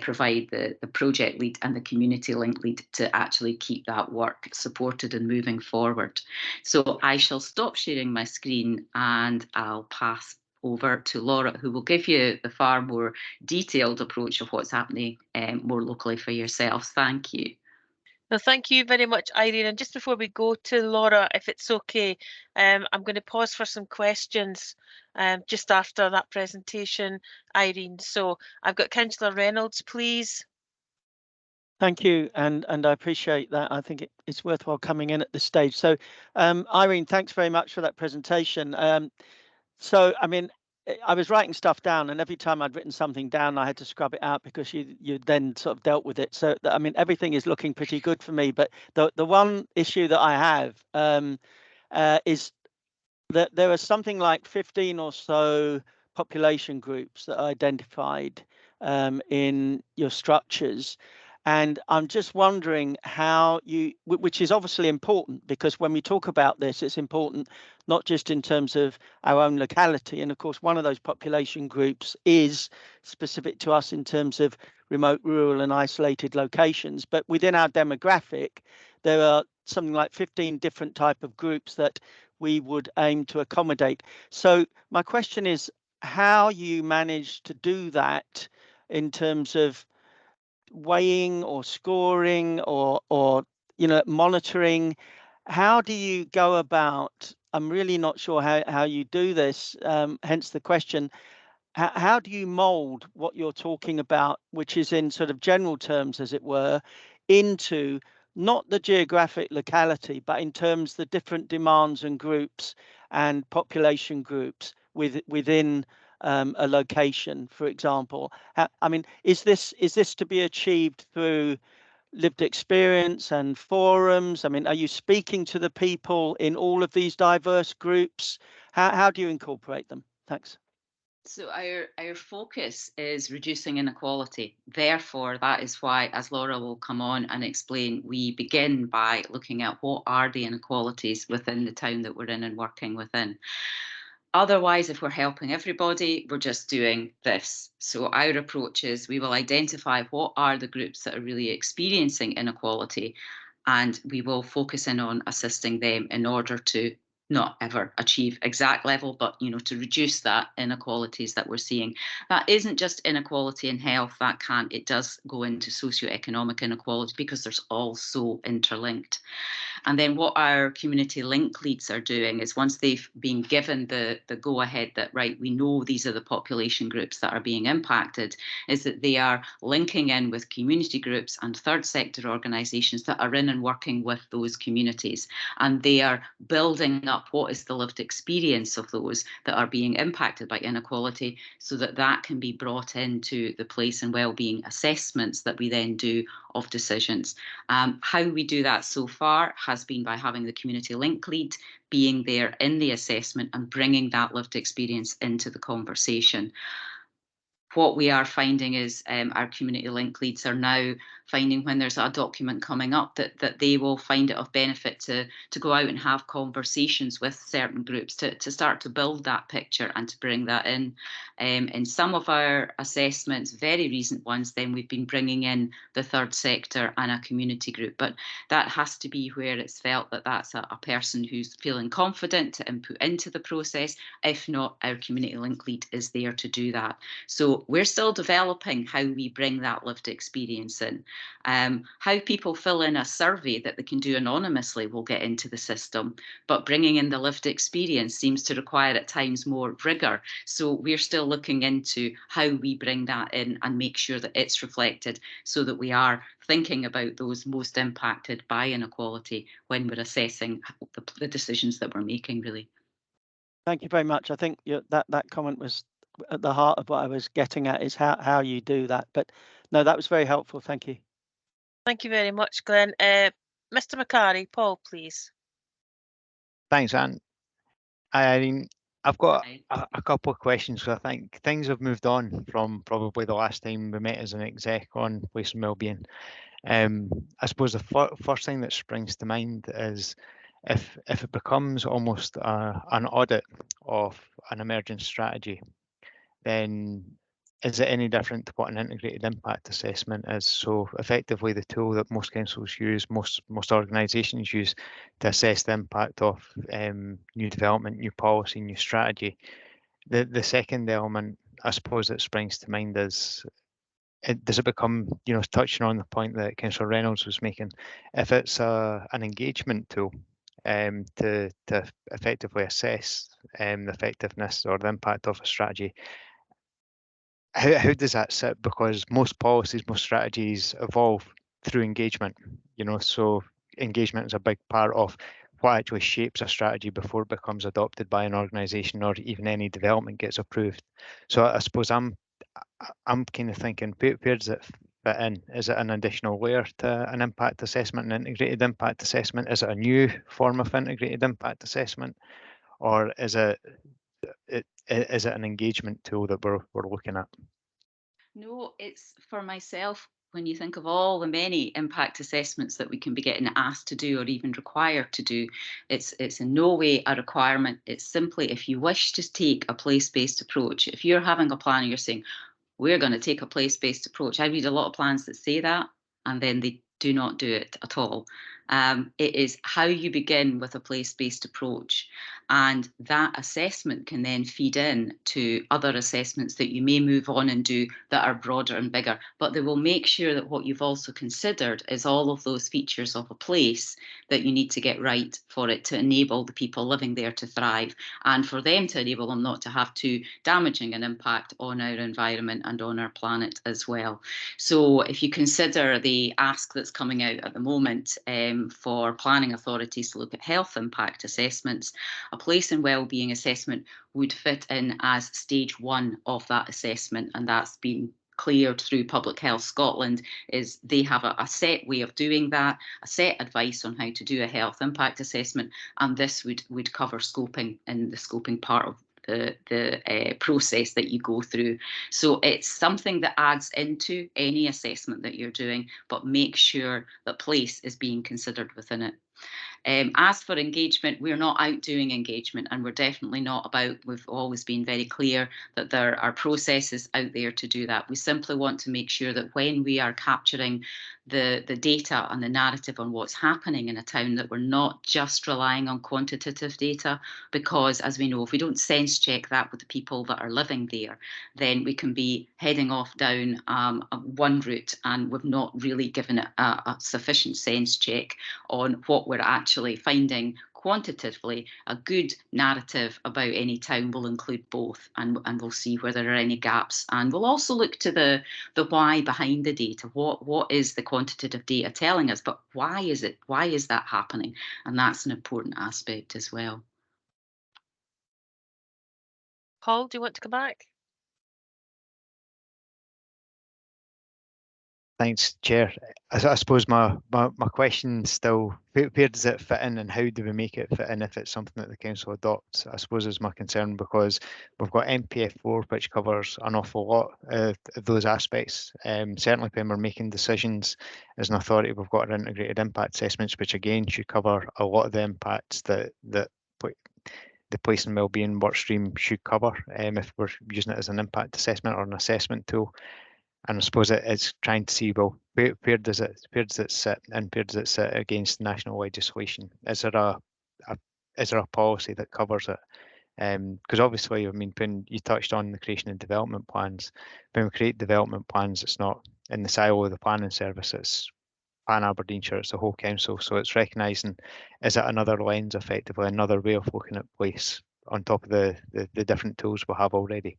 provide the project lead and the community link lead to actually keep that work supported and moving forward. So I shall stop sharing my screen and I'll pass over to Laura, who will give you the far more detailed approach of what's happening more locally for yourselves. Thank you. Well, thank you very much, Irene. And just before we go to Laura, if it's okay, I'm going to pause for some questions just after that presentation, Irene. So I've got Councillor Reynolds, please. Thank you, and I appreciate that. I think it's worthwhile coming in at this stage. So, Irene, thanks very much for that presentation. So, I mean, I was writing stuff down, and every time I'd written something down, I had to scrub it out because you then sort of dealt with it. So, I mean, everything is looking pretty good for me. But the one issue that I have is that there are something like 15 or so population groups that are identified in your structures. And I'm just wondering how you, which is obviously important, because when we talk about this, it's important not just in terms of our own locality. And of course, one of those population groups is specific to us in terms of remote, rural and isolated locations. But within our demographic, there are something like 15 different type of groups that we would aim to accommodate. So my question is how you manage to do that in terms of weighing or scoring or monitoring. How do you go about? I'm really not sure how you do this, hence the question. How do you mold what you're talking about, which is in sort of general terms, as it were, into not the geographic locality, but in terms of the different demands and groups and population groups within a location, for example? I mean, is this to be achieved through lived experience and forums? I mean, are you speaking to the people in all of these diverse groups? How do you incorporate them? Thanks. So our focus is reducing inequality. Therefore, that is why, as Laura will come on and explain, we begin by looking at what are the inequalities within the town that we're in and working within. Otherwise, if we're helping everybody, we're just doing this. So our approach is we will identify what are the groups that are really experiencing inequality, and we will focus in on assisting them in order to not ever achieve exact level, but to reduce that inequalities that we're seeing. That isn't just inequality in health, it does go into socioeconomic inequality because there's all so interlinked. And then what our community link leads are doing is once they've been given the go ahead that, right, we know these are the population groups that are being impacted, is that they are linking in with community groups and third sector organisations that are in and working with those communities. And they are building up what is the lived experience of those that are being impacted by inequality so that that can be brought into the place and wellbeing assessments that we then do of decisions. How we do that so far has been by having the community link lead being there in the assessment and bringing that lived experience into the conversation. What we are finding is our community link leads are now finding when there's a document coming up that they will find it of benefit to go out and have conversations with certain groups to start to build that picture and to bring that in. In some of our assessments, very recent ones, then we've been bringing in the third sector and a community group, but that has to be where it's felt that that's a person who's feeling confident to input into the process. If not, our community link lead is there to do that. So we're still developing how we bring that lived experience in. How people fill in a survey that they can do anonymously will get into the system, but bringing in the lived experience seems to require at times more rigour. So we're still looking into how we bring that in and make sure that it's reflected so that we are thinking about those most impacted by inequality when we're assessing the decisions that we're making, really. Thank you very much. I think that comment was at the heart of what I was getting at, is how you do that. But no, that was very helpful. Thank you. Thank you very much, Glenn. Mr. McCarry, Paul, please. Thanks, Anne. I've got a couple of questions. So I think things have moved on from probably the last time we met as an exec on place and wellbeing. I suppose the first thing that springs to mind is if it becomes almost an audit of an emergent strategy, then is it any different to what an integrated impact assessment is? So effectively the tool that most councils use, most organisations use to assess the impact of new development, new policy, new strategy. The second element, I suppose, that springs to mind is, does it become, touching on the point that Councillor Reynolds was making, if it's an engagement tool to effectively assess the effectiveness or the impact of a strategy, how does that sit? Because most policies, most strategies evolve through engagement, so engagement is a big part of what actually shapes a strategy before it becomes adopted by an organisation or even any development gets approved. So I suppose I'm kind of thinking, where does it fit in? Is it an additional layer to an impact assessment, an integrated impact assessment? Is it a new form of integrated impact assessment? Or is it an engagement tool that we're looking at? No, it's for myself. When you think of all the many impact assessments that we can be getting asked to do or even required to do, it's in no way a requirement. It's simply, if you wish to take a place-based approach, if you're having a plan and you're saying, we're going to take a place-based approach. I read a lot of plans that say that, and then they do not do it at all. It is how you begin with a place-based approach, and that assessment can then feed in to other assessments that you may move on and do that are broader and bigger, but they will make sure that what you've also considered is all of those features of a place that you need to get right for it to enable the people living there to thrive, and for them to enable them not to have too damaging an impact on our environment and on our planet as well. So if you consider the ask that's coming out at the moment for planning authorities to look at health impact assessments, a place and wellbeing assessment would fit in as stage 1 of that assessment, and that's been cleared through Public Health Scotland. Is they have a set way of doing that, a set advice on how to do a health impact assessment, and this would cover scoping in the scoping part of the process that you go through. So it's something that adds into any assessment that you're doing, but make sure that place is being considered within it. As for engagement, we're not out doing engagement, and we're definitely not about, we've always been very clear that there are processes out there to do that. We simply want to make sure that when we are capturing the data and the narrative on what's happening in a town, that we're not just relying on quantitative data, because as we know, if we don't sense check that with the people that are living there, then we can be heading off down one route, and we've not really given it a sufficient sense check on what we're actually finding quantitatively. A good narrative about any town will include both, and we'll see where there are any gaps, and we'll also look to the why behind the data. What is the quantitative data telling us, but why is that happening? And that's an important aspect as well. Paul, do you want to come back? Thanks, Chair. I suppose my question still, where does it fit in and how do we make it fit in if it's something that the council adopts, I suppose is my concern, because we've got MPF4, which covers an awful lot of those aspects. Certainly when we're making decisions as an authority, we've got our integrated impact assessments, which again should cover a lot of the impacts that the place and wellbeing work stream should cover, if we're using it as an impact assessment or an assessment tool. And I suppose it's trying to see, well, where does it sit, and where does it sit against national legislation? Is there a policy that covers it? Because obviously, I mean, when you touched on the creation of development plans, when we create development plans, it's not in the silo of the planning service, it's Pan Aberdeenshire, it's the whole council. So it's recognising, is it another lens, effectively, another way of looking at place on top of the different tools we have already?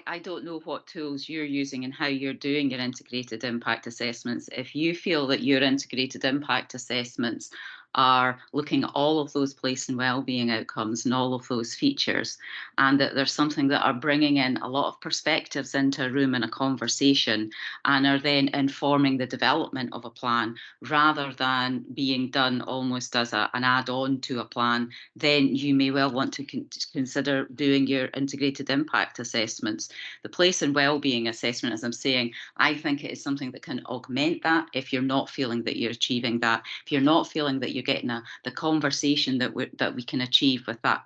I don't know what tools you're using and how you're doing your integrated impact assessments. If you feel that your integrated impact assessments are looking at all of those place and wellbeing outcomes and all of those features, and that there's something that are bringing in a lot of perspectives into a room and a conversation, and are then informing the development of a plan rather than being done almost as an add-on to a plan, then you may well want to consider doing your integrated impact assessments. The place and wellbeing assessment, as I'm saying, I think it is something that can augment that if you're not feeling that you're achieving that, if you're not feeling that you're getting the conversation that we can achieve with that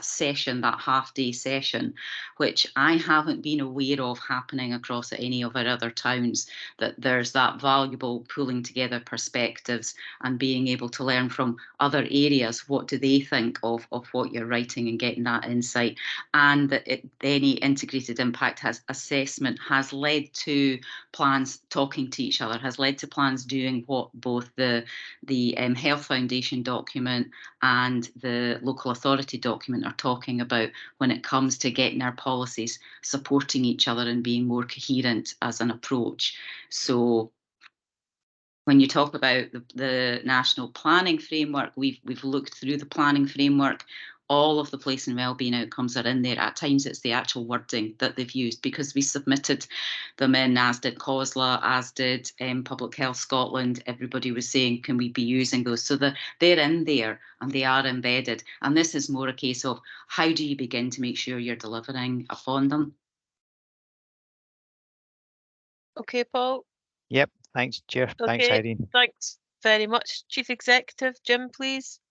session, that half-day session, which I haven't been aware of happening across any of our other towns, that there's that valuable pulling together perspectives and being able to learn from other areas. What do they think of what you're writing, and getting that insight? And that any integrated impact assessment has led to plans talking to each other, has led to plans doing what both the Health Foundation document and the local authority document are talking about when it comes to getting our policies supporting each other and being more coherent as an approach. So when you talk about the national planning framework, we've looked through the planning framework. All of the place and wellbeing outcomes are in there. At times it's the actual wording that they've used, because we submitted them in, as did COSLA, as did Public Health Scotland. Everybody was saying, can we be using those? So they're in there and they are embedded. And this is more a case of, how do you begin to make sure you're delivering upon them? Okay, Paul. Yep, thanks, Chair. Okay, thanks, Irene. Thanks very much. Chief Executive, Jim, please.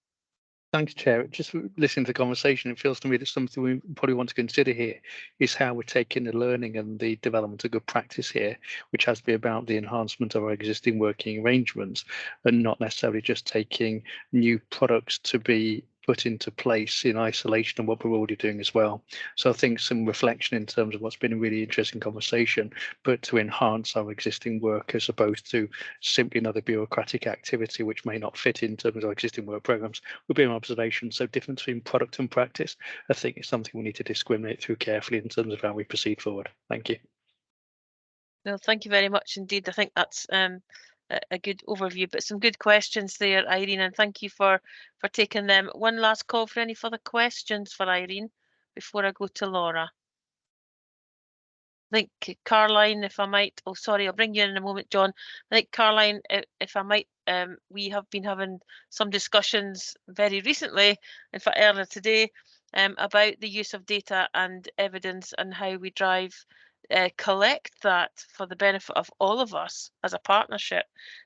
Thanks, Chair. Just listening to the conversation, it feels to me that something we probably want to consider here is how we're taking the learning and the development of good practice here, which has to be about the enhancement of our existing working arrangements, and not necessarily just taking new products to be put into place in isolation of what we're already doing as well. So I think some reflection in terms of what's been a really interesting conversation, but to enhance our existing work as opposed to simply another bureaucratic activity which may not fit in terms of our existing work programs, would be an observation. So difference between product and practice, I think, is something we need to discriminate through carefully in terms of how we proceed forward. Thank you. Well, thank you very much indeed. I think that's a good overview, but some good questions there, Irene, and thank you for taking them. One last call for any further questions for Irene before I go to Laura. I think Caroline, if I might, oh sorry, I'll bring you in a moment, John. I think Caroline, if I might, we have been having some discussions very recently, in fact earlier today, about the use of data and evidence and how we collect that for the benefit of all of us as a partnership,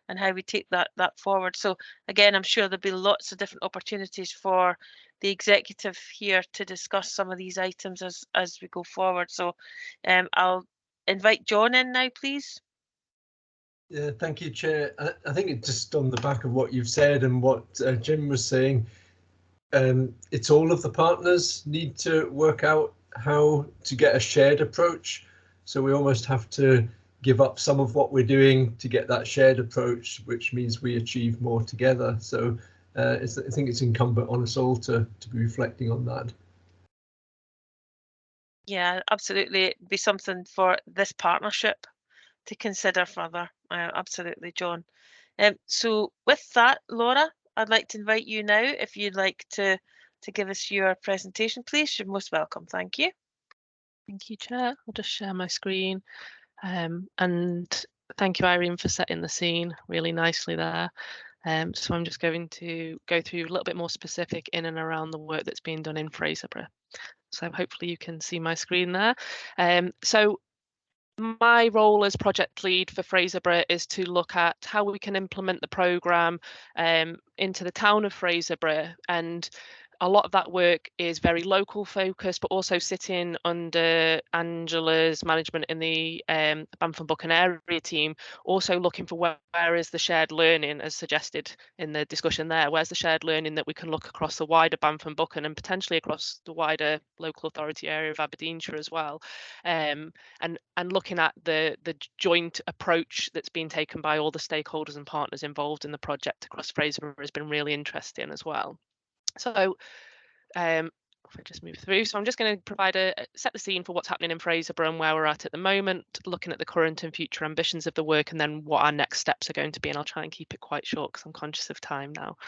and how we take that forward. So again, I'm sure there'll be lots of different opportunities for the executive here to discuss some of these items as we go forward. So I'll invite John in now, please. Yeah, thank you, Chair. I think it's just on the back of what you've said and what Jim was saying. It's all of the partners need to work out how to get a shared approach. So we almost have to give up some of what we're doing to get that shared approach, which means we achieve more together. So I think it's incumbent on us all to be reflecting on that. Yeah, absolutely. It'd be something for this partnership to consider further. Absolutely, John. So with that, Laura, I'd like to invite you now if you'd like to give us your presentation, please. You're most welcome. Thank you. Thank you, Chair. I'll just share my screen. And thank you, Irene, for setting the scene really nicely there. So I'm just going to go through a little bit more specific in and around the work that's being done in Fraserburgh. So hopefully you can see my screen there. So my role as project lead for Fraserburgh is to look at how we can implement the programme into the town of Fraserburgh, and a lot of that work is very local focused, but also sitting under Angela's management in the Bamford Buchan area team, also looking for where is the shared learning, as suggested in the discussion there, where's the shared learning that we can look across the wider Bamford Buchan and potentially across the wider local authority area of Aberdeenshire as well. And looking at the joint approach that's been taken by all the stakeholders and partners involved in the project across Fraserburgh has been really interesting as well. So if I just move through, so I'm just going to provide set the scene for what's happening in Fraserburgh and where we're at the moment, looking at the current and future ambitions of the work, and then what our next steps are going to be. And I'll try and keep it quite short because I'm conscious of time now.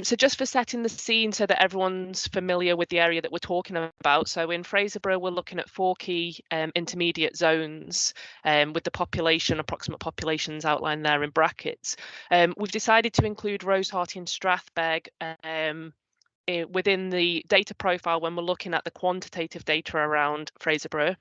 So just for setting the scene so that everyone's familiar with the area that we're talking about. So in Fraserburgh, we're looking at 4 key intermediate zones with the approximate populations outlined there in brackets. We've decided to include Rosehearty and Strathbeg within the data profile when we're looking at the quantitative data around Fraserburgh.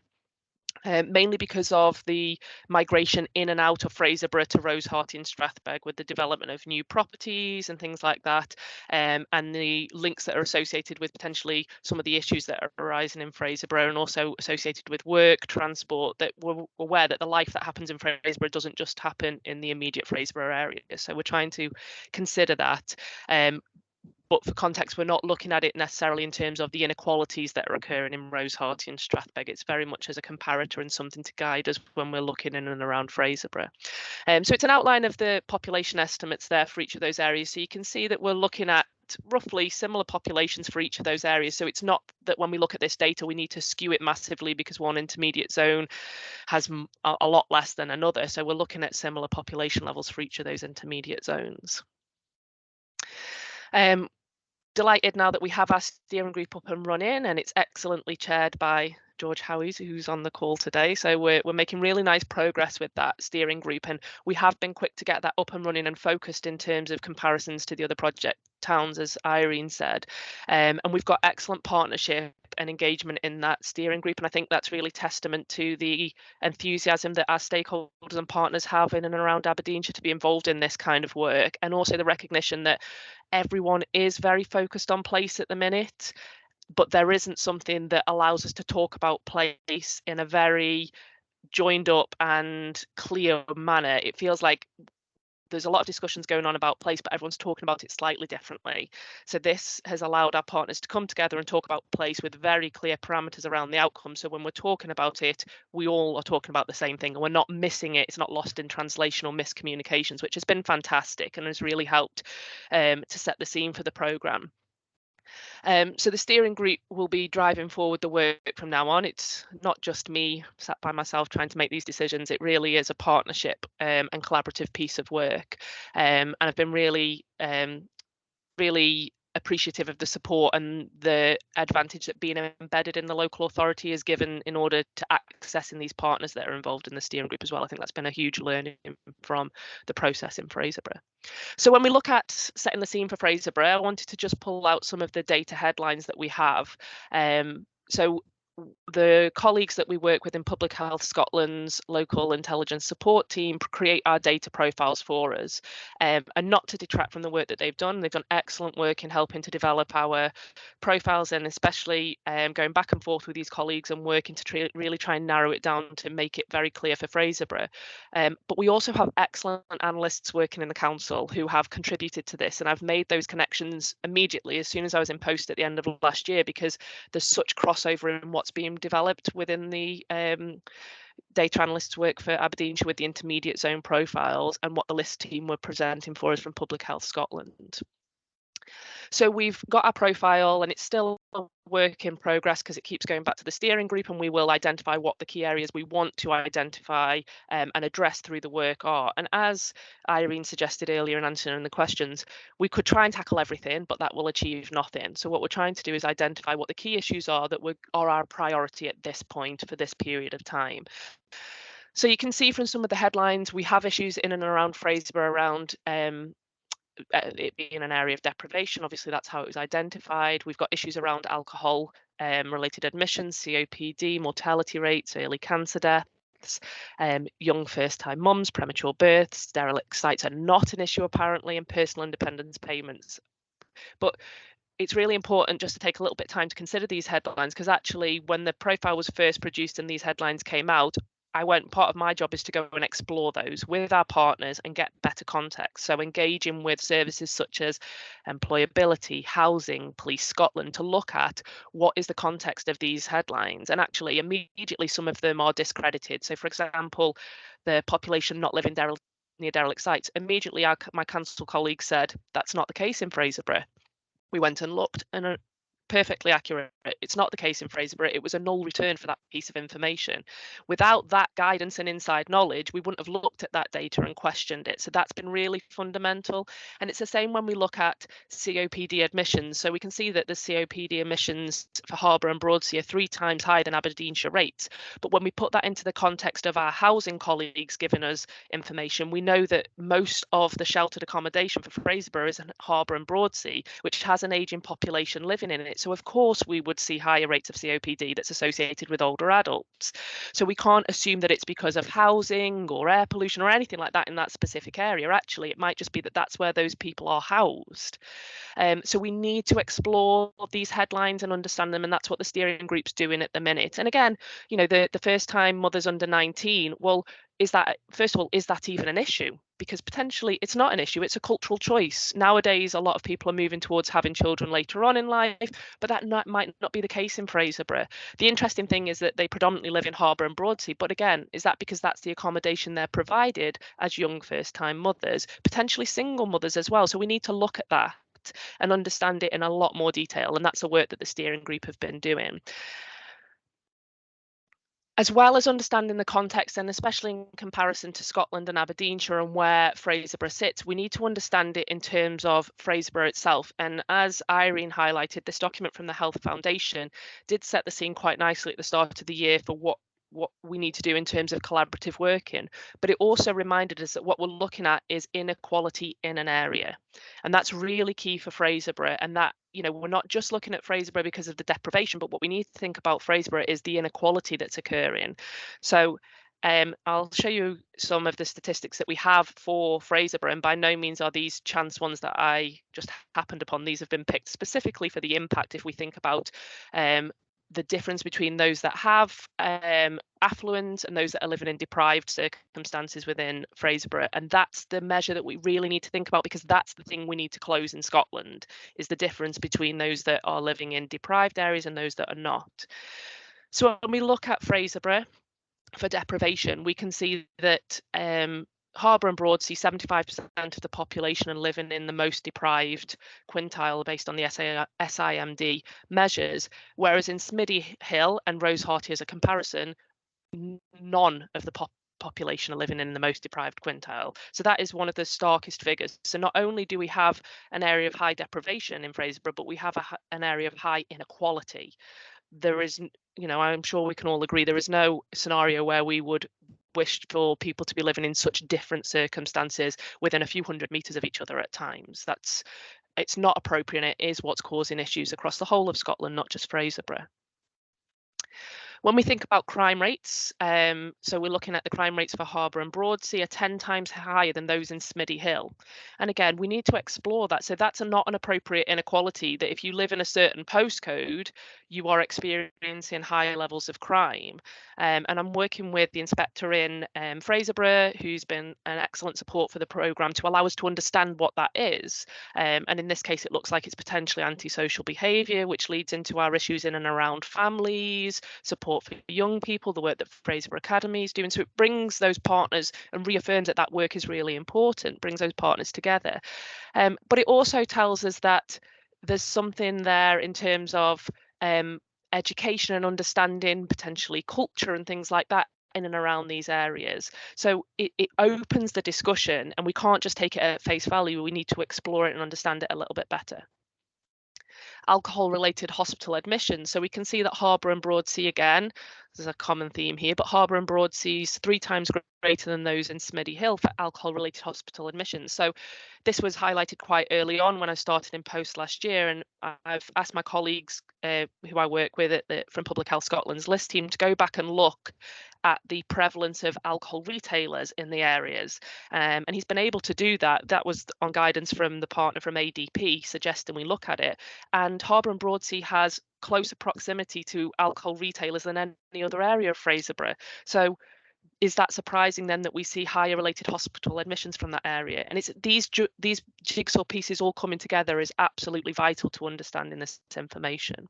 Mainly because of the migration in and out of Fraserburgh to Rosehearty and Strathbeg with the development of new properties and things like that, and the links that are associated with potentially some of the issues that are arising in Fraserburgh, and also associated with work, transport, that we're aware that the life that happens in Fraserburgh doesn't just happen in the immediate Fraserburgh area. So we're trying to consider that. But for context, we're not looking at it necessarily in terms of the inequalities that are occurring in Rosehearty and Strathbeg. It's very much as a comparator and something to guide us when we're looking in and around Fraserburgh. So it's an outline of the population estimates there for each of those areas. So you can see that we're looking at roughly similar populations for each of those areas. So it's not that when we look at this data, we need to skew it massively because one intermediate zone has a lot less than another. So we're looking at similar population levels for each of those intermediate zones. Delighted now that we have our steering group up and running, and it's excellently chaired by George Howie, who's on the call today. So we're making really nice progress with that steering group, and we have been quick to get that up and running and focused in terms of comparisons to the other project towns, as Irene said. And we've got excellent partnership and engagement in that steering group, and I think that's really testament to the enthusiasm that our stakeholders and partners have in and around Aberdeenshire to be involved in this kind of work, and also the recognition that everyone is very focused on place at the minute, but there isn't something that allows us to talk about place in a very joined up and clear manner. It feels like there's a lot of discussions going on about place, but everyone's talking about it slightly differently. So this has allowed our partners to come together and talk about place with very clear parameters around the outcome. So when we're talking about it, we all are talking about the same thing and we're not missing it. It's not lost in translation or miscommunications, which has been fantastic and has really helped to set the scene for the programme. So the steering group will be driving forward the work from now on. It's not just me sat by myself trying to make these decisions. It really is a partnership and collaborative piece of work. And I've been really, really appreciative of the support and the advantage that being embedded in the local authority is given in order to accessing these partners that are involved in the steering group as well. I think that's been a huge learning from the process in Fraserburgh. So when we look at setting the scene for Fraserburgh, I wanted to just pull out some of the data headlines that we have. So the colleagues that we work with in Public Health Scotland's local intelligence support team create our data profiles for us, and not to detract from the work that they've done excellent work in helping to develop our profiles, and especially going back and forth with these colleagues and working to really try and narrow it down to make it very clear for Fraserburgh. But we also have excellent analysts working in the council who have contributed to this, and I've made those connections immediately as soon as I was in post at the end of last year, because there's such crossover in what's being developed within the data analysts work for Aberdeenshire with the intermediate zone profiles and what the list team were presenting for us from Public Health Scotland. So we've got our profile, and it's still a work in progress because it keeps going back to the steering group, and we will identify what the key areas we want to identify and address through the work are. And as Irene suggested earlier in answering the questions, we could try and tackle everything, but that will achieve nothing. So what we're trying to do is identify what the key issues are that are our priority at this point for this period of time. So you can see from some of the headlines, we have issues in and around Fraserburgh around it being an area of deprivation. Obviously, that's how it was identified. We've got issues around alcohol related admissions, COPD, mortality rates, early cancer deaths, young first-time mums, premature births. Derelict sites are not an issue apparently, and personal independence payments. But it's really important just to take a little bit of time to consider these headlines, because actually when the profile was first produced and these headlines came out, part of my job is to go and explore those with our partners and get better context. So engaging with services such as employability, housing, Police Scotland, to look at what is the context of these headlines. And actually immediately some of them are discredited. So for example, the population not living near derelict sites, immediately my council colleague said that's not the case in Fraserburgh. We went and looked, and perfectly accurate. It's not the case in Fraserburgh. It was a null return for that piece of information. Without that guidance and inside knowledge, we wouldn't have looked at that data and questioned it. So that's been really fundamental. And it's the same when we look at COPD admissions. So we can see that the COPD admissions for Harbour and Broadsea are 3 times higher than Aberdeenshire rates. But when we put that into the context of our housing colleagues giving us information, we know that most of the sheltered accommodation for Fraserburgh is in Harbour and Broadsea, which has an ageing population living in it. So of course we would see higher rates of COPD that's associated with older adults. So we can't assume that it's because of housing or air pollution or anything like that in that specific area. Actually, it might just be that that's where those people are housed. So we need to explore these headlines and understand them, and that's what the steering group's doing at the minute. And again, you know, the first time mothers under 19, well, is that, first of all, is that even an issue? Because potentially it's not an issue, it's a cultural choice. Nowadays, a lot of people are moving towards having children later on in life, but that might not be the case in Fraserburgh. The interesting thing is that they predominantly live in Harbour and Broadsea, but again, is that because that's the accommodation they're provided as young first-time mothers, potentially single mothers as well? So we need to look at that and understand it in a lot more detail, and that's the work that the steering group have been doing. As well as understanding the context, and especially in comparison to Scotland and Aberdeenshire and where Fraserburgh sits, we need to understand it in terms of Fraserburgh itself. And as Irene highlighted, this document from the Health Foundation did set the scene quite nicely at the start of the year for what we need to do in terms of collaborative working, but it also reminded us that what we're looking at is inequality in an area, and that's really key for Fraserburgh. And that, you know, we're not just looking at Fraserburgh because of the deprivation, but what we need to think about Fraserburgh is the inequality that's occurring. So I'll show you some of the statistics that we have for Fraserburgh, and by no means are these chance ones that I just happened upon. These have been picked specifically for the impact if we think about the difference between those that have affluent and those that are living in deprived circumstances within Fraserburgh. And that's the measure that we really need to think about, because that's the thing we need to close in Scotland, is the difference between those that are living in deprived areas and those that are not. So when we look at Fraserburgh for deprivation, we can see that Harbour and Broadsea, 75% of the population are living in the most deprived quintile based on the SIMD measures, whereas in Smiddy Hill and Rose Hearty, as a comparison, none of the population are living in the most deprived quintile. So that is one of the starkest figures. So not only do we have an area of high deprivation in Fraserburgh, but we have an area of high inequality. There is, you know, I'm sure we can all agree, there is no scenario where we would wished for people to be living in such different circumstances within a few hundred metres of each other at times. It's not appropriate, and it is what's causing issues across the whole of Scotland, not just Fraserburgh. When we think about crime rates, so we're looking at the crime rates for Harbour and Broadsea are 10 times higher than those in Smiddy Hill. And again, we need to explore that. So that's not an appropriate inequality, that if you live in a certain postcode, you are experiencing higher levels of crime. And I'm working with the inspector in Fraserburgh, who's been an excellent support for the programme to allow us to understand what that is. And in this case, it looks like it's potentially antisocial behaviour, which leads into our issues in and around families, support for young people, the work that Fraserburgh Academy is doing. So it brings those partners and reaffirms that that work is really important, brings those partners together. But it also tells us that there's something there in terms of education and understanding, potentially culture and things like that in and around these areas. So it opens the discussion, and we can't just take it at face value. We need to explore it and understand it a little bit better. Alcohol-related hospital admissions. So we can see that Harbour and Broadsea, again, there's a common theme here, but Harbour and Broadsea is 3 times greater than those in Smiddy Hill for alcohol-related hospital admissions. So this was highlighted quite early on when I started in post last year, and I've asked my colleagues who I work with from Public Health Scotland's list team to go back and look at the prevalence of alcohol retailers in the areas. And he's been able to do that. That was on guidance from the partner from ADP, suggesting we look at it. And Harbour and Broadsea has closer proximity to alcohol retailers than any other area of Fraserburgh. So is that surprising then that we see higher related hospital admissions from that area? And it's these jigsaw pieces all coming together is absolutely vital to understanding this information.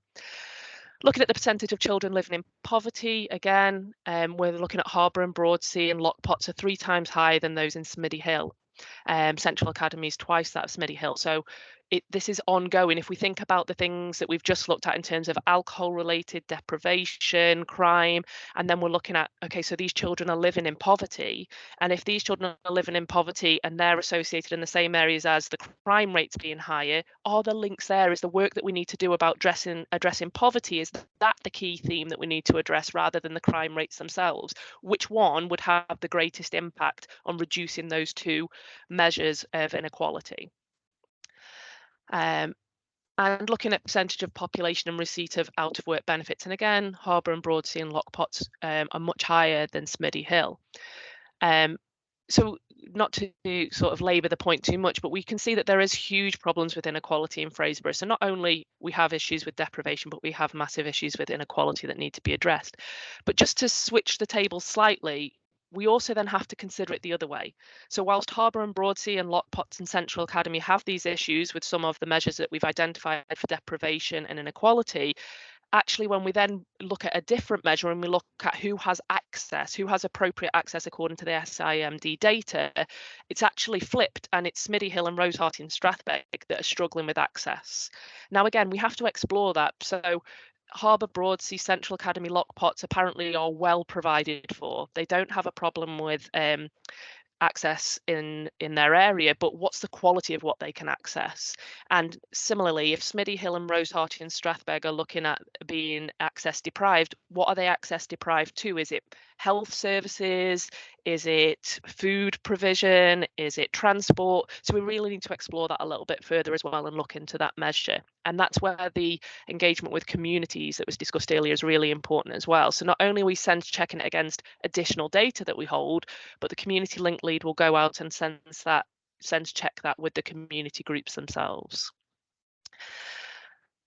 Looking at the percentage of children living in poverty, again, we're looking at Harbour and Broadsea, and Lockpots are 3 times higher than those in Smiddy Hill. Central Academy is twice that of Smiddy Hill. So this is ongoing. If we think about the things that we've just looked at in terms of alcohol-related deprivation, crime, and then we're looking at, okay, so these children are living in poverty, and if these children are living in poverty and they're associated in the same areas as the crime rates being higher, are the links there? Is the work that we need to do about addressing poverty, is that the key theme that we need to address rather than the crime rates themselves? Which one would have the greatest impact on reducing those two measures of inequality? And looking at percentage of population and receipt of out of work benefits, and again, Harbour and Broadsea and Lockpots are much higher than Smiddy Hill. So not to sort of labour the point too much, but we can see that there is huge problems with inequality in Fraserburgh. So not only we have issues with deprivation, but we have massive issues with inequality that need to be addressed. But just to switch the table slightly, we also then have to consider it the other way. So whilst Harbour and Broadsea and Lockpots and Central Academy have these issues with some of the measures that we've identified for deprivation and inequality, actually when we then look at a different measure and we look at who has access, who has appropriate access according to the SIMD data, it's actually flipped, and it's Smiddy Hill and Rosehearty and Strathbeg that are struggling with access. Now again, we have to explore that. So Harbour, Broadsea, Central Academy, Lockpots apparently are well provided for. They don't have a problem with access in their area, but what's the quality of what they can access? And similarly, if Smiddy Hill and Rosehearty and Strathbeg are looking at being access deprived, what are they access deprived to? Is it health services? Is it food provision? Is it transport? So we really need to explore that a little bit further as well and look into that measure. And that's where the engagement with communities that was discussed earlier is really important as well. So not only are we sense checking it against additional data that we hold, but the community link lead will go out and sense check that with the community groups themselves.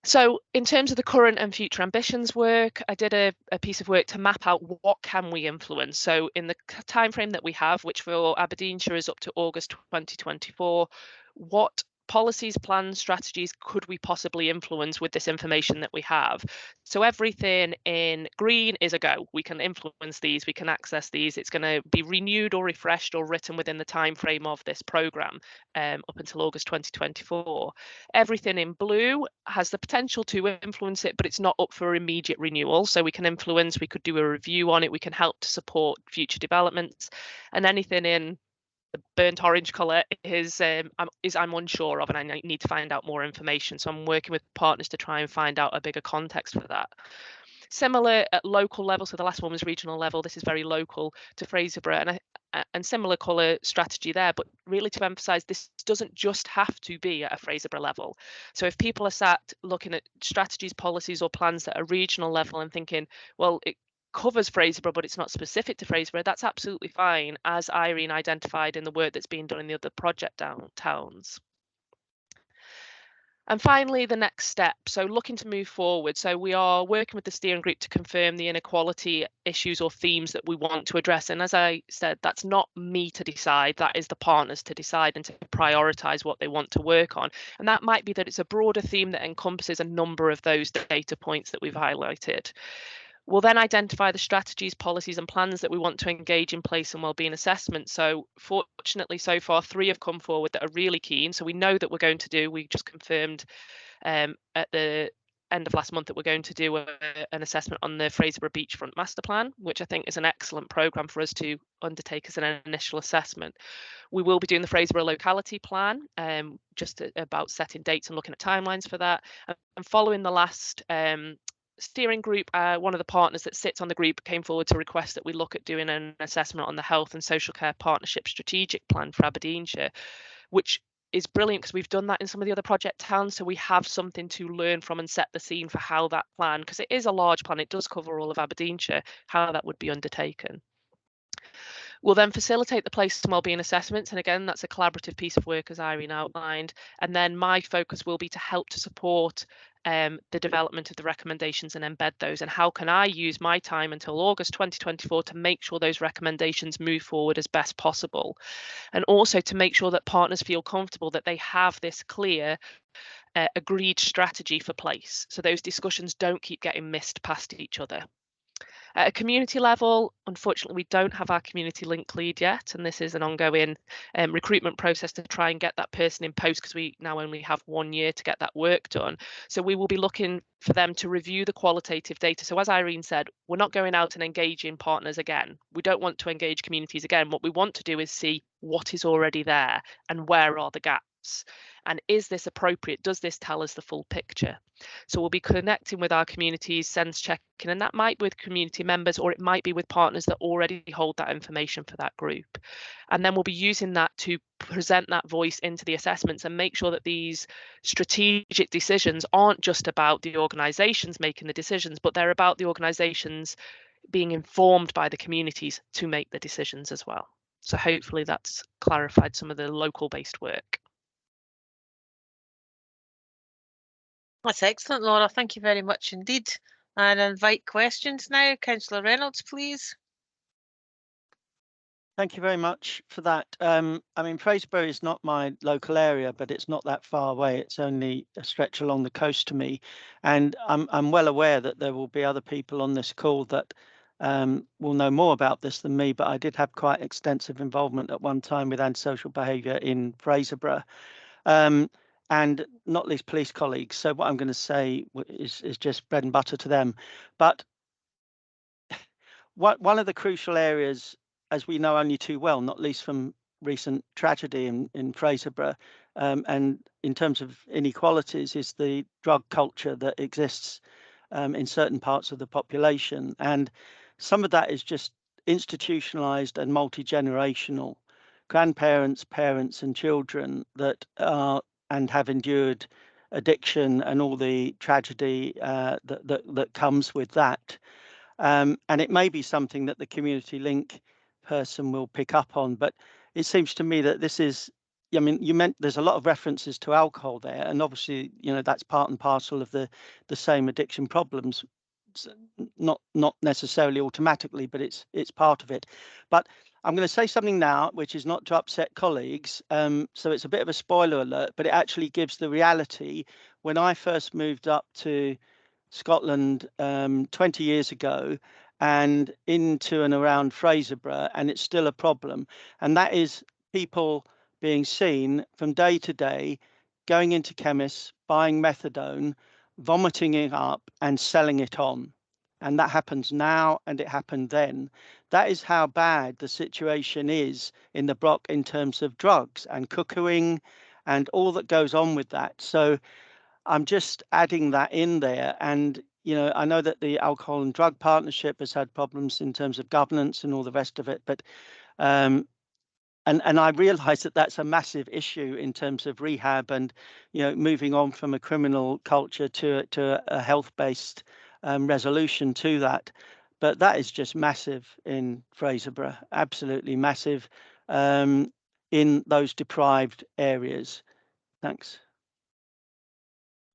So in terms of the current and future ambitions work, I did a piece of work to map out what can we influence. So in the timeframe that we have, which for Aberdeenshire is up to August 2024, what policies, plans, strategies could we possibly influence with this information that we have? So everything in green is a go. We can influence these, we can access these. It's going to be renewed or refreshed or written within the time frame of this programme up until August 2024. Everything in blue has the potential to influence it, but it's not up for immediate renewal. So we can influence, we could do a review on it, we can help to support future developments. And anything in the burnt orange colour is I'm unsure of, and I need to find out more information. So I'm working with partners to try and find out a bigger context for that. Similar at local level, so the last one was regional level, this is very local to Fraserburgh, and similar colour strategy there, but really to emphasise this doesn't just have to be at a Fraserburgh level. So if people are sat looking at strategies, policies or plans at a regional level and thinking, well, it covers Fraserburgh, but it's not specific to Fraserburgh, that's absolutely fine, as Irene identified in the work that's being done in the other project towns. And finally, the next step. So looking to move forward. So we are working with the steering group to confirm the inequality issues or themes that we want to address. And as I said, that's not me to decide, that is the partners to decide and to prioritise what they want to work on. And that might be that it's a broader theme that encompasses a number of those data points that we've highlighted. We'll then identify the strategies, policies and plans that we want to engage in place and wellbeing assessment. So fortunately, so far, 3 have come forward that are really keen. So we know that we're going to do, we just confirmed at the end of last month that we're going to do an assessment on the Fraserburgh Beachfront Master Plan, which I think is an excellent programme for us to undertake as an initial assessment. We will be doing the Fraserburgh Locality Plan, just about setting dates and looking at timelines for that. And following the last steering group, one of the partners that sits on the group came forward to request that we look at doing an assessment on the Health and Social Care Partnership Strategic Plan for Aberdeenshire, which is brilliant because we've done that in some of the other project towns, so we have something to learn from and set the scene for how that plan, because it is a large plan, it does cover all of Aberdeenshire, how that would be undertaken. We'll then facilitate the place and wellbeing assessments, and again that's a collaborative piece of work as Irene outlined, and then my focus will be to help to support the development of the recommendations and embed those, and how can I use my time until August 2024 to make sure those recommendations move forward as best possible, and also to make sure that partners feel comfortable that they have this clear agreed strategy for place, so those discussions don't keep getting missed past each other. At a community level, unfortunately, we don't have our community link lead yet, and this is an ongoing recruitment process to try and get that person in post, because we now only have 1 year to get that work done. So we will be looking for them to review the qualitative data. So as Irene said, we're not going out and engaging partners again. We don't want to engage communities again. What we want to do is see what is already there and where are the gaps. And is this appropriate? Does this tell us the full picture? So we'll be connecting with our communities, sense checking, and that might be with community members, or it might be with partners that already hold that information for that group. And then we'll be using that to present that voice into the assessments and make sure that these strategic decisions aren't just about the organisations making the decisions, but they're about the organisations being informed by the communities to make the decisions as well. So hopefully that's clarified some of the local based work. That's excellent, Laura. Thank you very much indeed. And I invite questions now. Councillor Reynolds, please. Thank you very much for that. I mean, Fraserburgh is not my local area, but it's not that far away. It's only a stretch along the coast to me. And I'm well aware that there will be other people on this call that will know more about this than me, but I did have quite extensive involvement at one time with antisocial behaviour in Fraserburgh. And not least police colleagues. So what I'm going to say is just bread and butter to them. But one of the crucial areas, as we know only too well, not least from recent tragedy in Fraserburgh, and in terms of inequalities, is the drug culture that exists in certain parts of the population. And some of that is just institutionalized and multi-generational. Grandparents, parents and children that are and have endured addiction and all the tragedy that comes with that. And it may be something that the community link person will pick up on, but it seems to me that this is, I mean, you meant there's a lot of references to alcohol there, and obviously, you know, that's part and parcel of the same addiction problems. Not necessarily automatically, but it's part of it. But I'm going to say something now, which is not to upset colleagues. So it's a bit of a spoiler alert, but it actually gives the reality. When I first moved up to Scotland 20 years ago and into and around Fraserburgh, and it's still a problem. And that is people being seen from day to day, going into chemists, buying methadone, vomiting it up and selling it on. And that happens now and it happened then. That is how bad the situation is in the Brock in terms of drugs and cuckooing and all that goes on with that. So I'm just adding that in there. And, you know, I know that the alcohol and drug partnership has had problems in terms of governance and all the rest of it, but and I realise that that's a massive issue in terms of rehab and, you know, moving on from a criminal culture to a health-based resolution to that. But that is just massive in Fraserburgh, absolutely massive in those deprived areas. Thanks.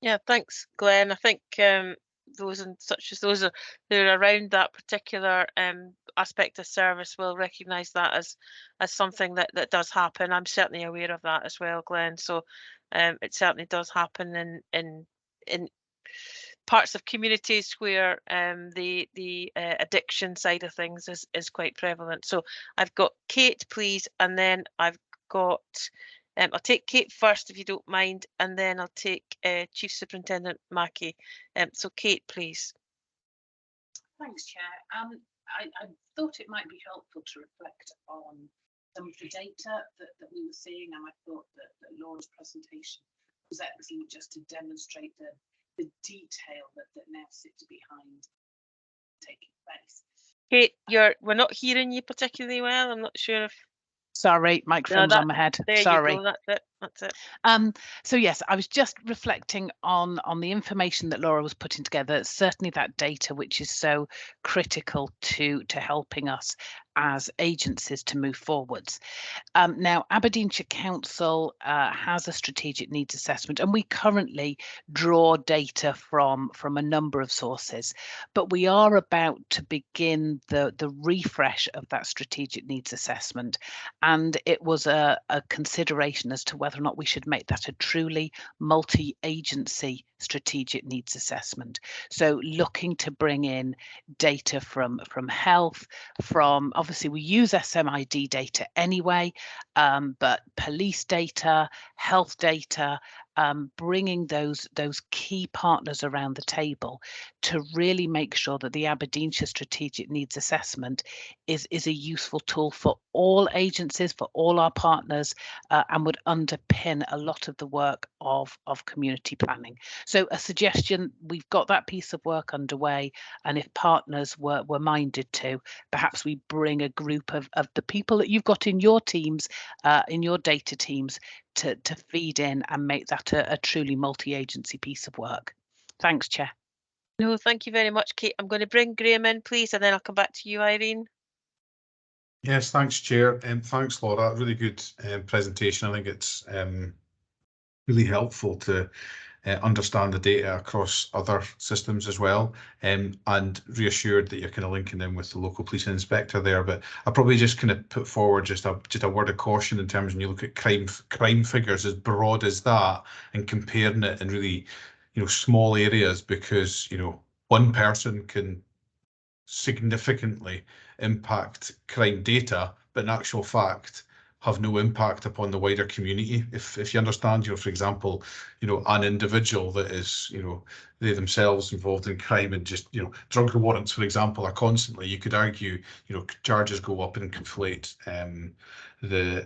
Yeah, thanks, Glenn. I think those and such as those who are around that particular aspect of service will recognise that as something that does happen. I'm certainly aware of that as well, Glenn. So it certainly does happen in parts of communities where the addiction side of things is quite prevalent. So I've got Kate, please, and then I've got I'll take Kate first, if you don't mind, and then I'll take Chief Superintendent Mackey. So Kate, please. Thanks, Chair. I thought it might be helpful to reflect on some of the data that we were seeing, and I thought that Laura's presentation was excellent just to demonstrate the detail that now sits behind taking place. Kate, we're not hearing you particularly well. I'm not sure if... Sorry, microphone's on my head. There Sorry. you go. That's it. So yes, I was just reflecting on the information that Laura was putting together. Certainly that data, which is so critical to helping us as agencies to move forwards. Now, Aberdeenshire Council has a strategic needs assessment, and we currently draw data from a number of sources, but we are about to begin the refresh of that strategic needs assessment, and it was a consideration as to whether or not we should make that a truly multi-agency strategic needs assessment. So looking to bring in data from health, from obviously we use SMID data anyway, but police data, health data, bringing those key partners around the table to really make sure that the Aberdeenshire Strategic Needs Assessment is a useful tool for all agencies, for all our partners, and would underpin a lot of the work of community planning. So a suggestion, we've got that piece of work underway, and if partners were minded to, perhaps we bring a group of the people that you've got in your teams, in your data teams, to feed in and make that a truly multi-agency piece of work. Thanks, Chair. No, thank you very much, Kate. I'm going to bring Graham in, please, and then I'll come back to you, Irene. Yes, thanks, Chair, and thanks, Laura. Really good presentation. I think it's really helpful to understand the data across other systems as well, and reassured that you're kind of linking in with the local police inspector there. But I'll probably just kind of put forward just a word of caution in terms when you look at crime figures as broad as that and comparing it in really, you know, small areas, because, you know, one person can significantly impact crime data, but in actual fact have no impact upon the wider community. If you understand, you know, for example, you know, an individual that is, you know, they themselves involved in crime and just, you know, drug warrants, for example, are constantly, you could argue, you know, charges go up and conflate the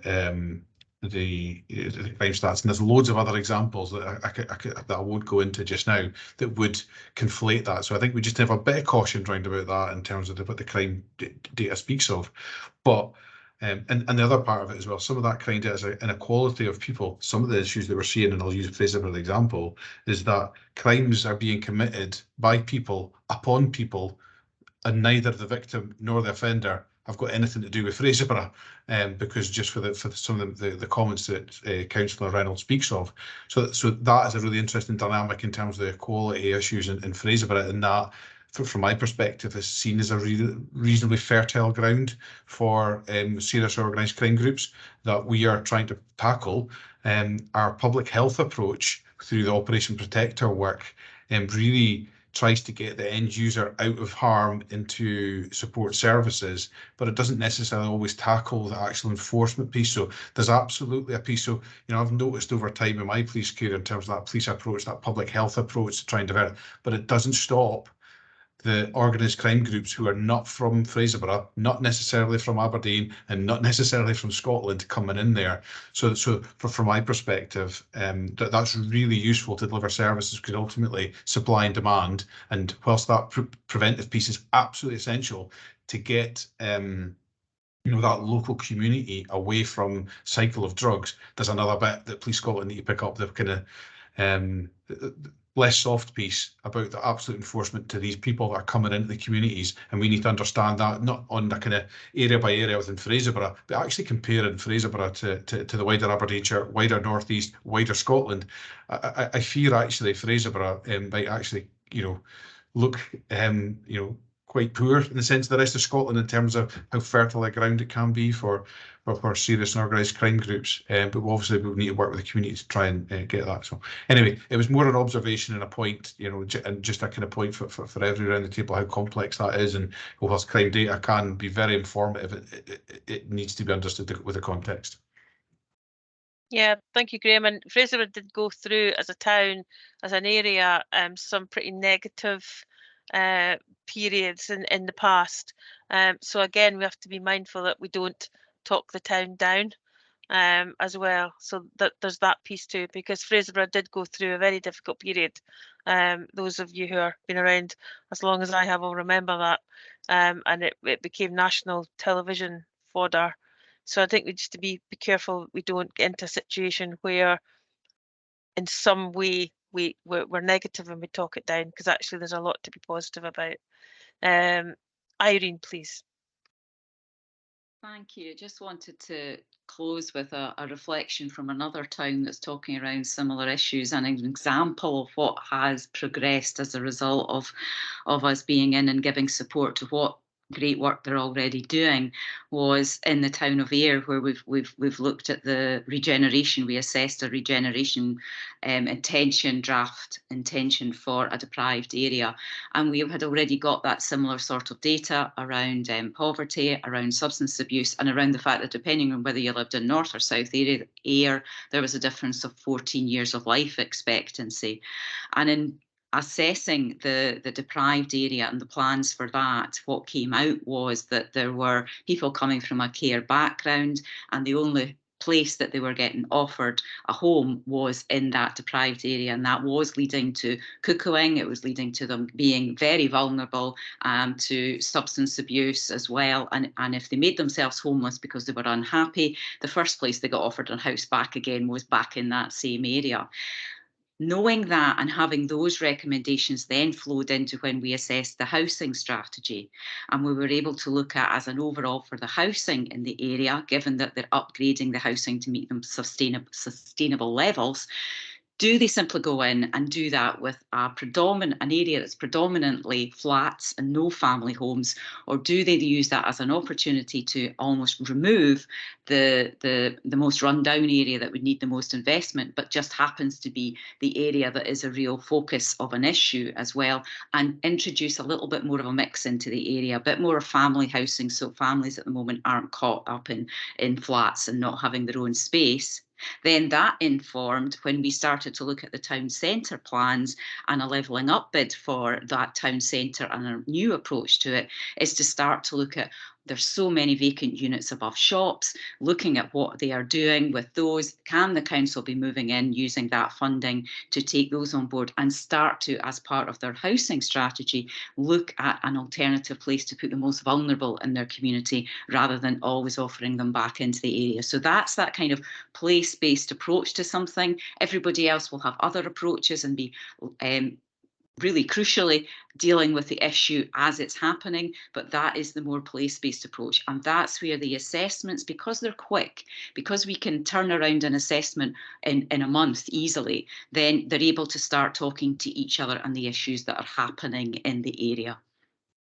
crime stats, and there's loads of other examples that I won't go into just now that would conflate that. So I think we just have a bit of caution round about that in terms of what the crime data speaks of. But and the other part of it as well, some of that crime data is an inequality of people. Some of the issues that we're seeing, and I'll use Fraser as an example, is that crimes are being committed by people upon people, and neither the victim nor the offender have got anything to do with Fraserburgh, because just for some of the comments that Councillor Reynolds speaks of. So that is a really interesting dynamic in terms of the equality issues in Fraserburgh, and that, from my perspective, is seen as a reasonably fertile ground for serious organised crime groups that we are trying to tackle. Our public health approach through the Operation Protector work really tries to get the end user out of harm into support services, but it doesn't necessarily always tackle the actual enforcement piece. So there's absolutely a piece. So, you know, I've noticed over time in my police career in terms of that police approach, that public health approach to try and divert it, but it doesn't stop the organised crime groups who are not from Fraserburgh, not necessarily from Aberdeen, and not necessarily from Scotland coming in there. So from my perspective, that's really useful to deliver services, because ultimately supply and demand, and whilst that preventive piece is absolutely essential to get that local community away from cycle of drugs, there's another bit that Police Scotland need to pick up, the kind of less soft piece about the absolute enforcement to these people that are coming into the communities, and we need to understand that not on the kind of area by area within Fraserburgh, but actually comparing Fraserburgh to the wider Aberdeenshire, wider North East, wider Scotland. I fear actually Fraserburgh might actually look quite poor in the sense of the rest of Scotland in terms of how fertile a ground it can be for serious and organised crime groups. But obviously we need to work with the community to try and get that. So anyway, it was more an observation and a point, and just a kind of point for everyone around the table how complex that is. And whilst crime data can be very informative, it needs to be understood with the context. Yeah, thank you, Graham. And Fraserburgh did go through as a town, as an area, some pretty negative periods in the past. So again, we have to be mindful that we don't talk the town down as well. So that there's that piece too, because Fraserburgh did go through a very difficult period. Those of you who have been around as long as I have will remember that. And it became national television fodder. So I think we just to be careful we don't get into a situation where in some way we're negative and we talk it down, because actually there's a lot to be positive about. Irene, please. Thank you. Just wanted to close with a reflection from another town that's talking around similar issues, and an example of what has progressed as a result of us being in and giving support to what great work they're already doing, was in the town of Ayr, where we've looked at the regeneration. We assessed a regeneration draft intention for a deprived area, and we had already got that similar sort of data around poverty, around substance abuse, and around the fact that depending on whether you lived in North or South Ayr, there was a difference of 14 years of life expectancy. And in assessing the deprived area and the plans for that, what came out was that there were people coming from a care background, and the only place that they were getting offered a home was in that deprived area, and that was leading to cuckooing. It was leading to them being very vulnerable to substance abuse as well, and if they made themselves homeless because they were unhappy, the first place they got offered a house back again was back in that same area. Knowing that and having those recommendations then flowed into when we assessed the housing strategy, and we were able to look at as an overall for the housing in the area, given that they're upgrading the housing to meet them sustainable levels. Do they simply go in and do that with an area that's predominantly flats and no family homes, or do they use that as an opportunity to almost remove the most rundown area that would need the most investment, but just happens to be the area that is a real focus of an issue as well, and introduce a little bit more of a mix into the area, a bit more of family housing, so families at the moment aren't caught up in flats and not having their own space. Then that informed when we started to look at the town centre plans and a levelling up bid for that town centre, and a new approach to it is to start to look at, there's so many vacant units above shops, looking at what they are doing with those. Can the council be moving in using that funding to take those on board and start to, as part of their housing strategy, look at an alternative place to put the most vulnerable in their community, rather than always offering them back into the area. So that's that kind of place-based approach to something. Everybody else will have other approaches and be really crucially dealing with the issue as it's happening, but that is the more place-based approach. And that's where the assessments, because they're quick, because we can turn around an assessment in a month easily, then they're able to start talking to each other and the issues that are happening in the area.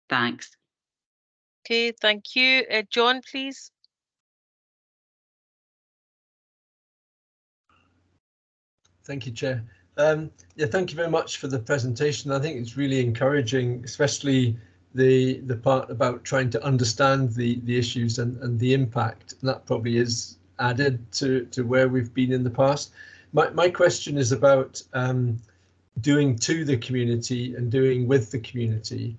Thanks. Okay, thank you. John, please. Thank you, Chair. Yeah, thank you very much for the presentation. I think it's really encouraging, especially the part about trying to understand the issues and the impact. And that probably is added to where we've been in the past. My question is about doing to the community and doing with the community.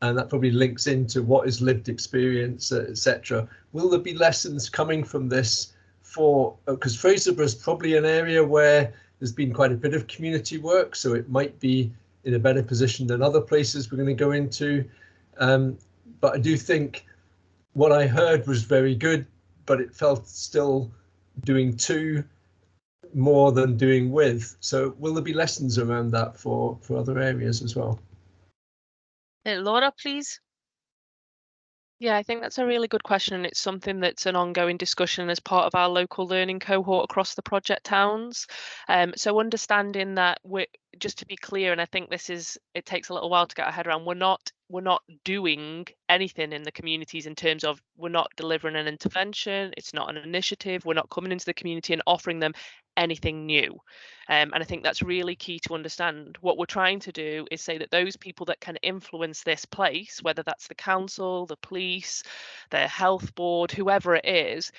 and that probably links into what is lived experience, etc. Will there be lessons coming from this for, because Fraserburgh is probably an area where there's been quite a bit of community work, so it might be in a better position than other places we're going to go into. But I do think what I heard was very good, but it felt still doing to more than doing with. So will there be lessons around that for other areas as well? Laura, please. Yeah, I think that's a really good question, and it's something that's an ongoing discussion as part of our local learning cohort across the project towns. So understanding that we're, just to be clear, and I think it takes a little while to get our head around, we're not doing anything in the communities in terms of, we're not delivering an intervention, it's not an initiative, we're not coming into the community and offering them anything new. And I think that's really key to understand. What we're trying to do is say that those people that can influence this place, whether that's the council, the police, the health board, whoever it is,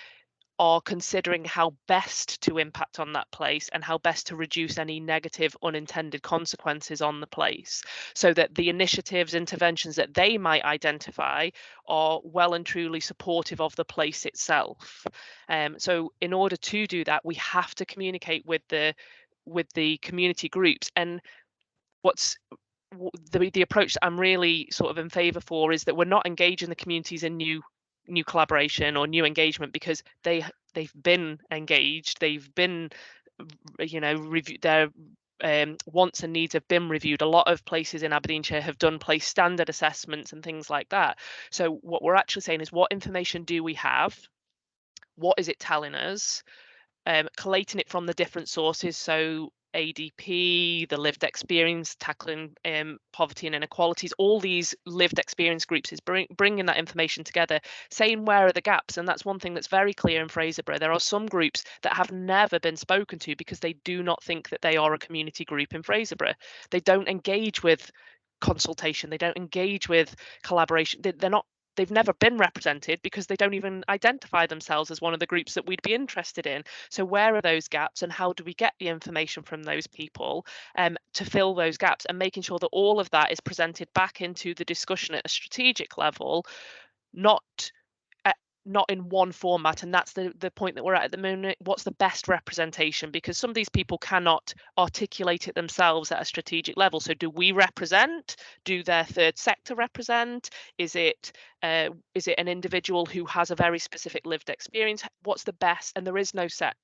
are considering how best to impact on that place and how best to reduce any negative unintended consequences on the place, so that the initiatives, interventions that they might identify are well and truly supportive of the place itself. So in order to do that, we have to communicate with the community groups. And what's the approach that I'm really sort of in favour for is that we're not engaging the communities in new collaboration or new engagement, because they've been engaged, they've been, reviewed, their wants and needs have been reviewed. A lot of places in Aberdeenshire have done place standard assessments and things like that. So what we're actually saying is, what information do we have? What is it telling us? Collating it from the different sources, so ADP, the lived experience, tackling poverty and inequalities, all these lived experience groups is bringing that information together, saying where are the gaps. And that's one thing that's very clear in Fraserburgh. There are some groups that have never been spoken to because they do not think that they are a community group in Fraserburgh. They don't engage with consultation, they don't engage with collaboration, they've never been represented because they don't even identify themselves as one of the groups that we'd be interested in. So where are those gaps, and how do we get the information from those people to fill those gaps, and making sure that all of that is presented back into the discussion at a strategic level, not in one format. And that's the point that we're at the moment. What's the best representation? Because some of these people cannot articulate it themselves at a strategic level. So do we represent? Do their third sector represent? Is it an individual who has a very specific lived experience? What's the best? And there is no set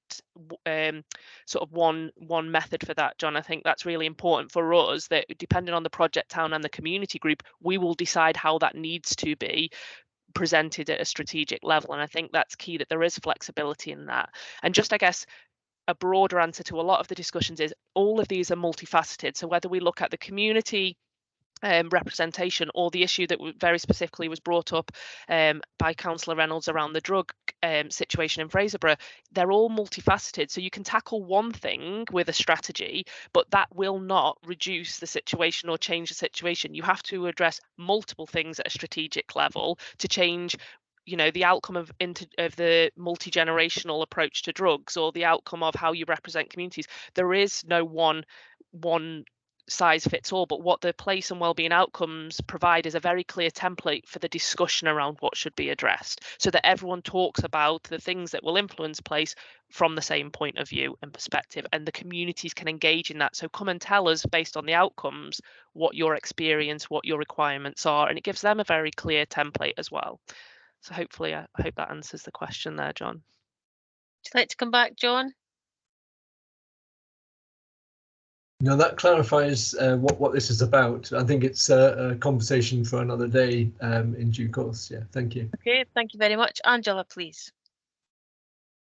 sort of one method for that, John. I think that's really important for us, that depending on the project town and the community group, we will decide how that needs to be presented at a strategic level. And I think that's key, that there is flexibility in that. And just, I guess, a broader answer to a lot of the discussions is, all of these are multifaceted. So whether we look at the community representation, or the issue that very specifically was brought up by Councillor Reynolds around the drug situation in Fraserburgh, they're all multifaceted. So you can tackle one thing with a strategy, but that will not reduce the situation or change the situation. You have to address multiple things at a strategic level to change, the outcome of the multi-generational approach to drugs, or the outcome of how you represent communities. There is no one size fits all, but what the place and wellbeing outcomes provide is a very clear template for the discussion around what should be addressed, so that everyone talks about the things that will influence place from the same point of view and perspective, and the communities can engage in that. So come and tell us, based on the outcomes, what your experience, what your requirements are, and it gives them a very clear template as well. So hopefully, I hope that answers the question there, John. Would you like to come back, John? No, that clarifies what this is about. I think it's a conversation for another day in due course. Yeah, thank you. Okay, thank you very much. Angela, please.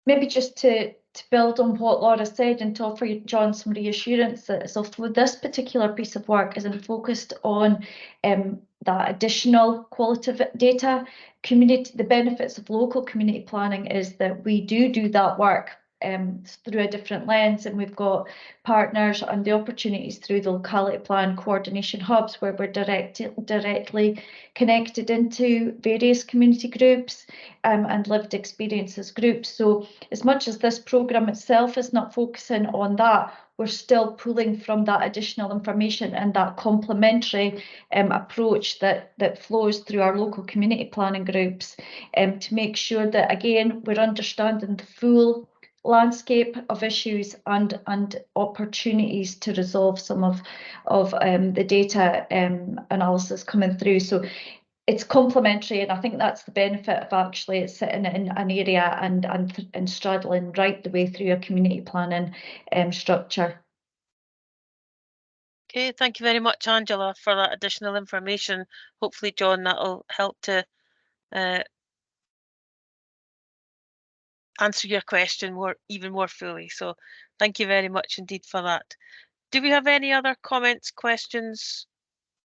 Maybe just to build on what Laura said, and to offer John some reassurance that, so for this particular piece of work isn't focused on that additional qualitative data. The benefits of local community planning is that we do that work through a different lens, and we've got partners and the opportunities through the locality plan coordination hubs, where we're directly connected into various community groups and lived experiences groups. So as much as this programme itself is not focusing on that, we're still pulling from that additional information and that complementary approach that flows through our local community planning groups to make sure that, again, we're understanding the full landscape of issues and opportunities to resolve some of the data analysis coming through. So it's complementary, and I think that's the benefit of actually sitting in an area and straddling right the way through a community planning structure. Okay, thank you very much, Angela, for that additional information. Hopefully, John, that'll help to answer your question even more fully. So thank you very much indeed for that. Do we have any other comments, questions,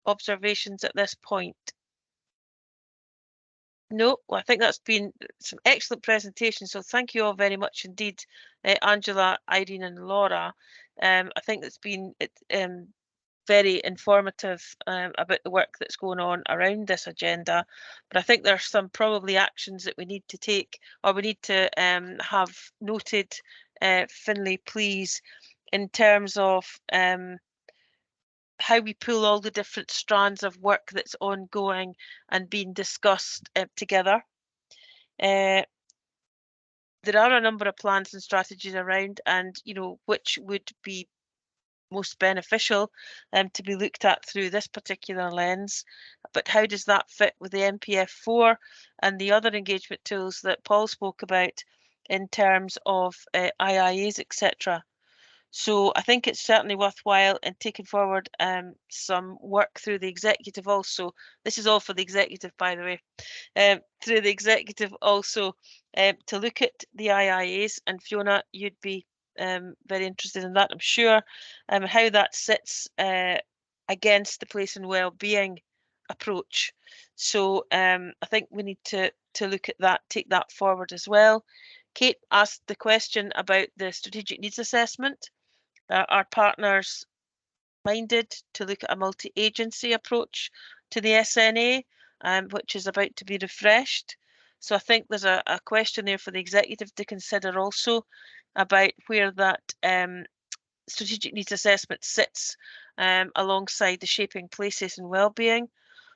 observations at this point? No, well, I think that's been some excellent presentation. So thank you all very much indeed, Angela, Irene and Laura. I think it's been very informative about the work that's going on around this agenda, but I think there's some probably actions that we need to take, or we need to have noted, Finlay, please, in terms of how we pull all the different strands of work that's ongoing and being discussed together. There are a number of plans and strategies around, and which would be most beneficial to be looked at through this particular lens. But how does that fit with the MPF4 and the other engagement tools that Paul spoke about in terms of IIAs, etc.? So I think it's certainly worthwhile in taking forward some work through the executive also. This is all for the executive, by the way, through the executive also to look at the IIAs. And Fiona, you'd be very interested in that, I'm sure, how that sits against the place and well-being approach. So I think we need to look at that, take that forward as well. Kate asked the question about the strategic needs assessment. Are partners minded to look at a multi-agency approach to the SNA, which is about to be refreshed? So I think there's a question there for the executive to consider also about where that strategic needs assessment sits alongside the shaping places and well-being.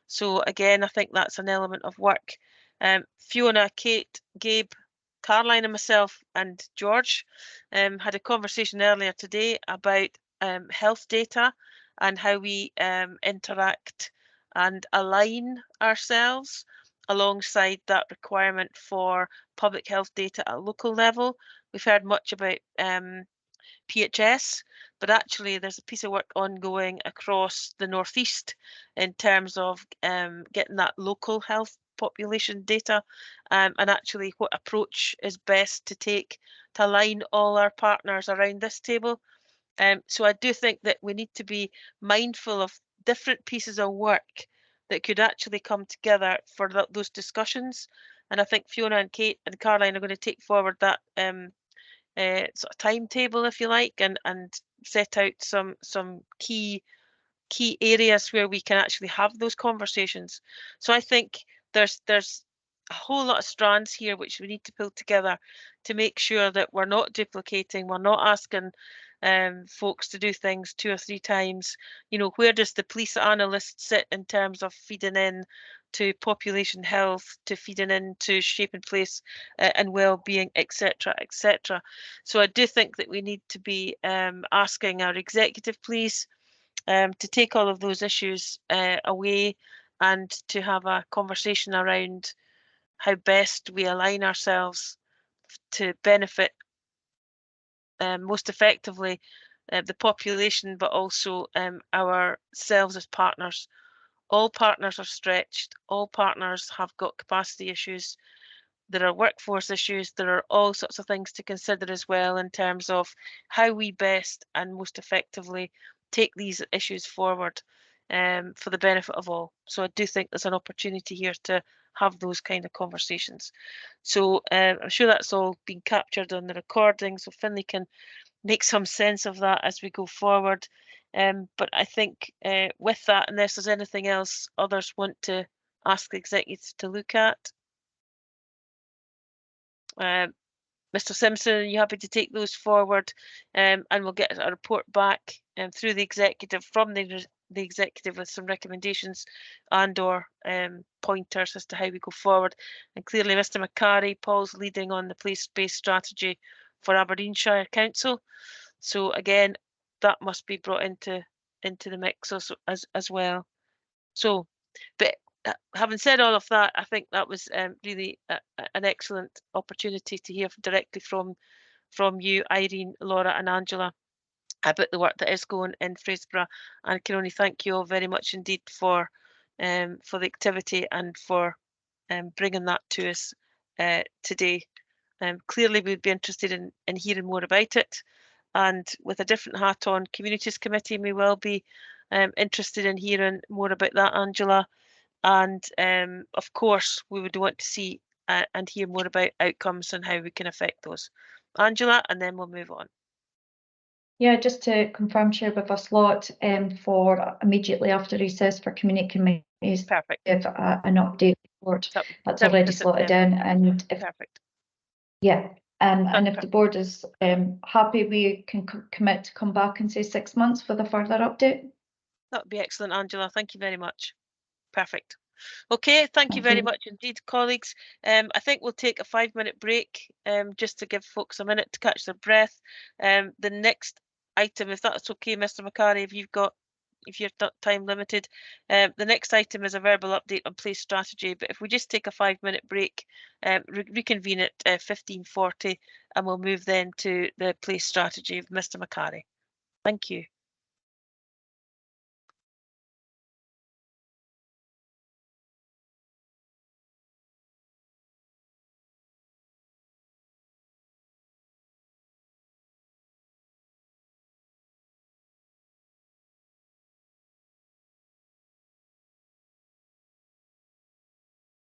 So again, I think that's an element of work. Fiona, Kate, Gabe, Caroline and myself and George had a conversation earlier today about health data and how we interact and align ourselves alongside that requirement for public health data at a local level. We've heard much about PHS, but actually there's a piece of work ongoing across the Northeast in terms of getting that local health population data and actually what approach is best to take to align all our partners around this table. So I do think that we need to be mindful of different pieces of work that could actually come together for those discussions. And I think Fiona and Kate and Caroline are going to take forward that sort of timetable, if you like, and set out some key areas where we can actually have those conversations. So I think there's a whole lot of strands here which we need to pull together to make sure that we're not duplicating, we're not asking folks to do things 2 or 3 times. Where does the police analyst sit in terms of feeding in to population health, to feeding into shaping place and well-being, etc., etc. So I do think that we need to be asking our executive, please, to take all of those issues away and to have a conversation around how best we align ourselves to benefit most effectively the population, but also ourselves as partners. All partners are stretched, all partners have got capacity issues, there are workforce issues, there are all sorts of things to consider as well in terms of how we best and most effectively take these issues forward for the benefit of all. So I do think there's an opportunity here to have those kind of conversations. So I'm sure that's all been captured on the recording, so Finlay can make some sense of that as we go forward. But I think with that, unless there's anything else others want to ask the executives to look at, Mr. Simpson, are you happy to take those forward? And we'll get a report back through the executive from the executive with some recommendations and/or pointers as to how we go forward. And clearly, Mr. McCarry, Paul's leading on the place-based strategy for Aberdeenshire Council. So again, that must be brought into the mix also, as well. So, but having said all of that, I think that was really an excellent opportunity to hear directly from you, Irene, Laura and Angela, about the work that is going in Fraserburgh. And I can only thank you all very much indeed for the activity and for bringing that to us today. Clearly, we'd be interested in hearing more about it. And with a different hat on, Communities Committee may well be interested in hearing more about that, Angela. And of course, we would want to see and hear more about outcomes and how we can affect those. Angela, and then we'll move on. Yeah, just to confirm, Chair, with a slot for immediately after recess for community committees. Perfect. Give an update report. That's already slotted in, and if perfect. Yeah, and if the board is happy, we can commit to come back and say 6 months for the further update. That would be excellent, Angela. Thank you very much. Perfect. Okay, thank you very much indeed, colleagues. I think we'll take a 5-minute break just to give folks a minute to catch their breath. The next item, if that's okay, Mr. McCarry, if you're time limited, the next item is a verbal update on place strategy. But if we just take a 5-minute break, reconvene at 15:40, and we'll move then to the place strategy of Mr. McCarry. Thank you.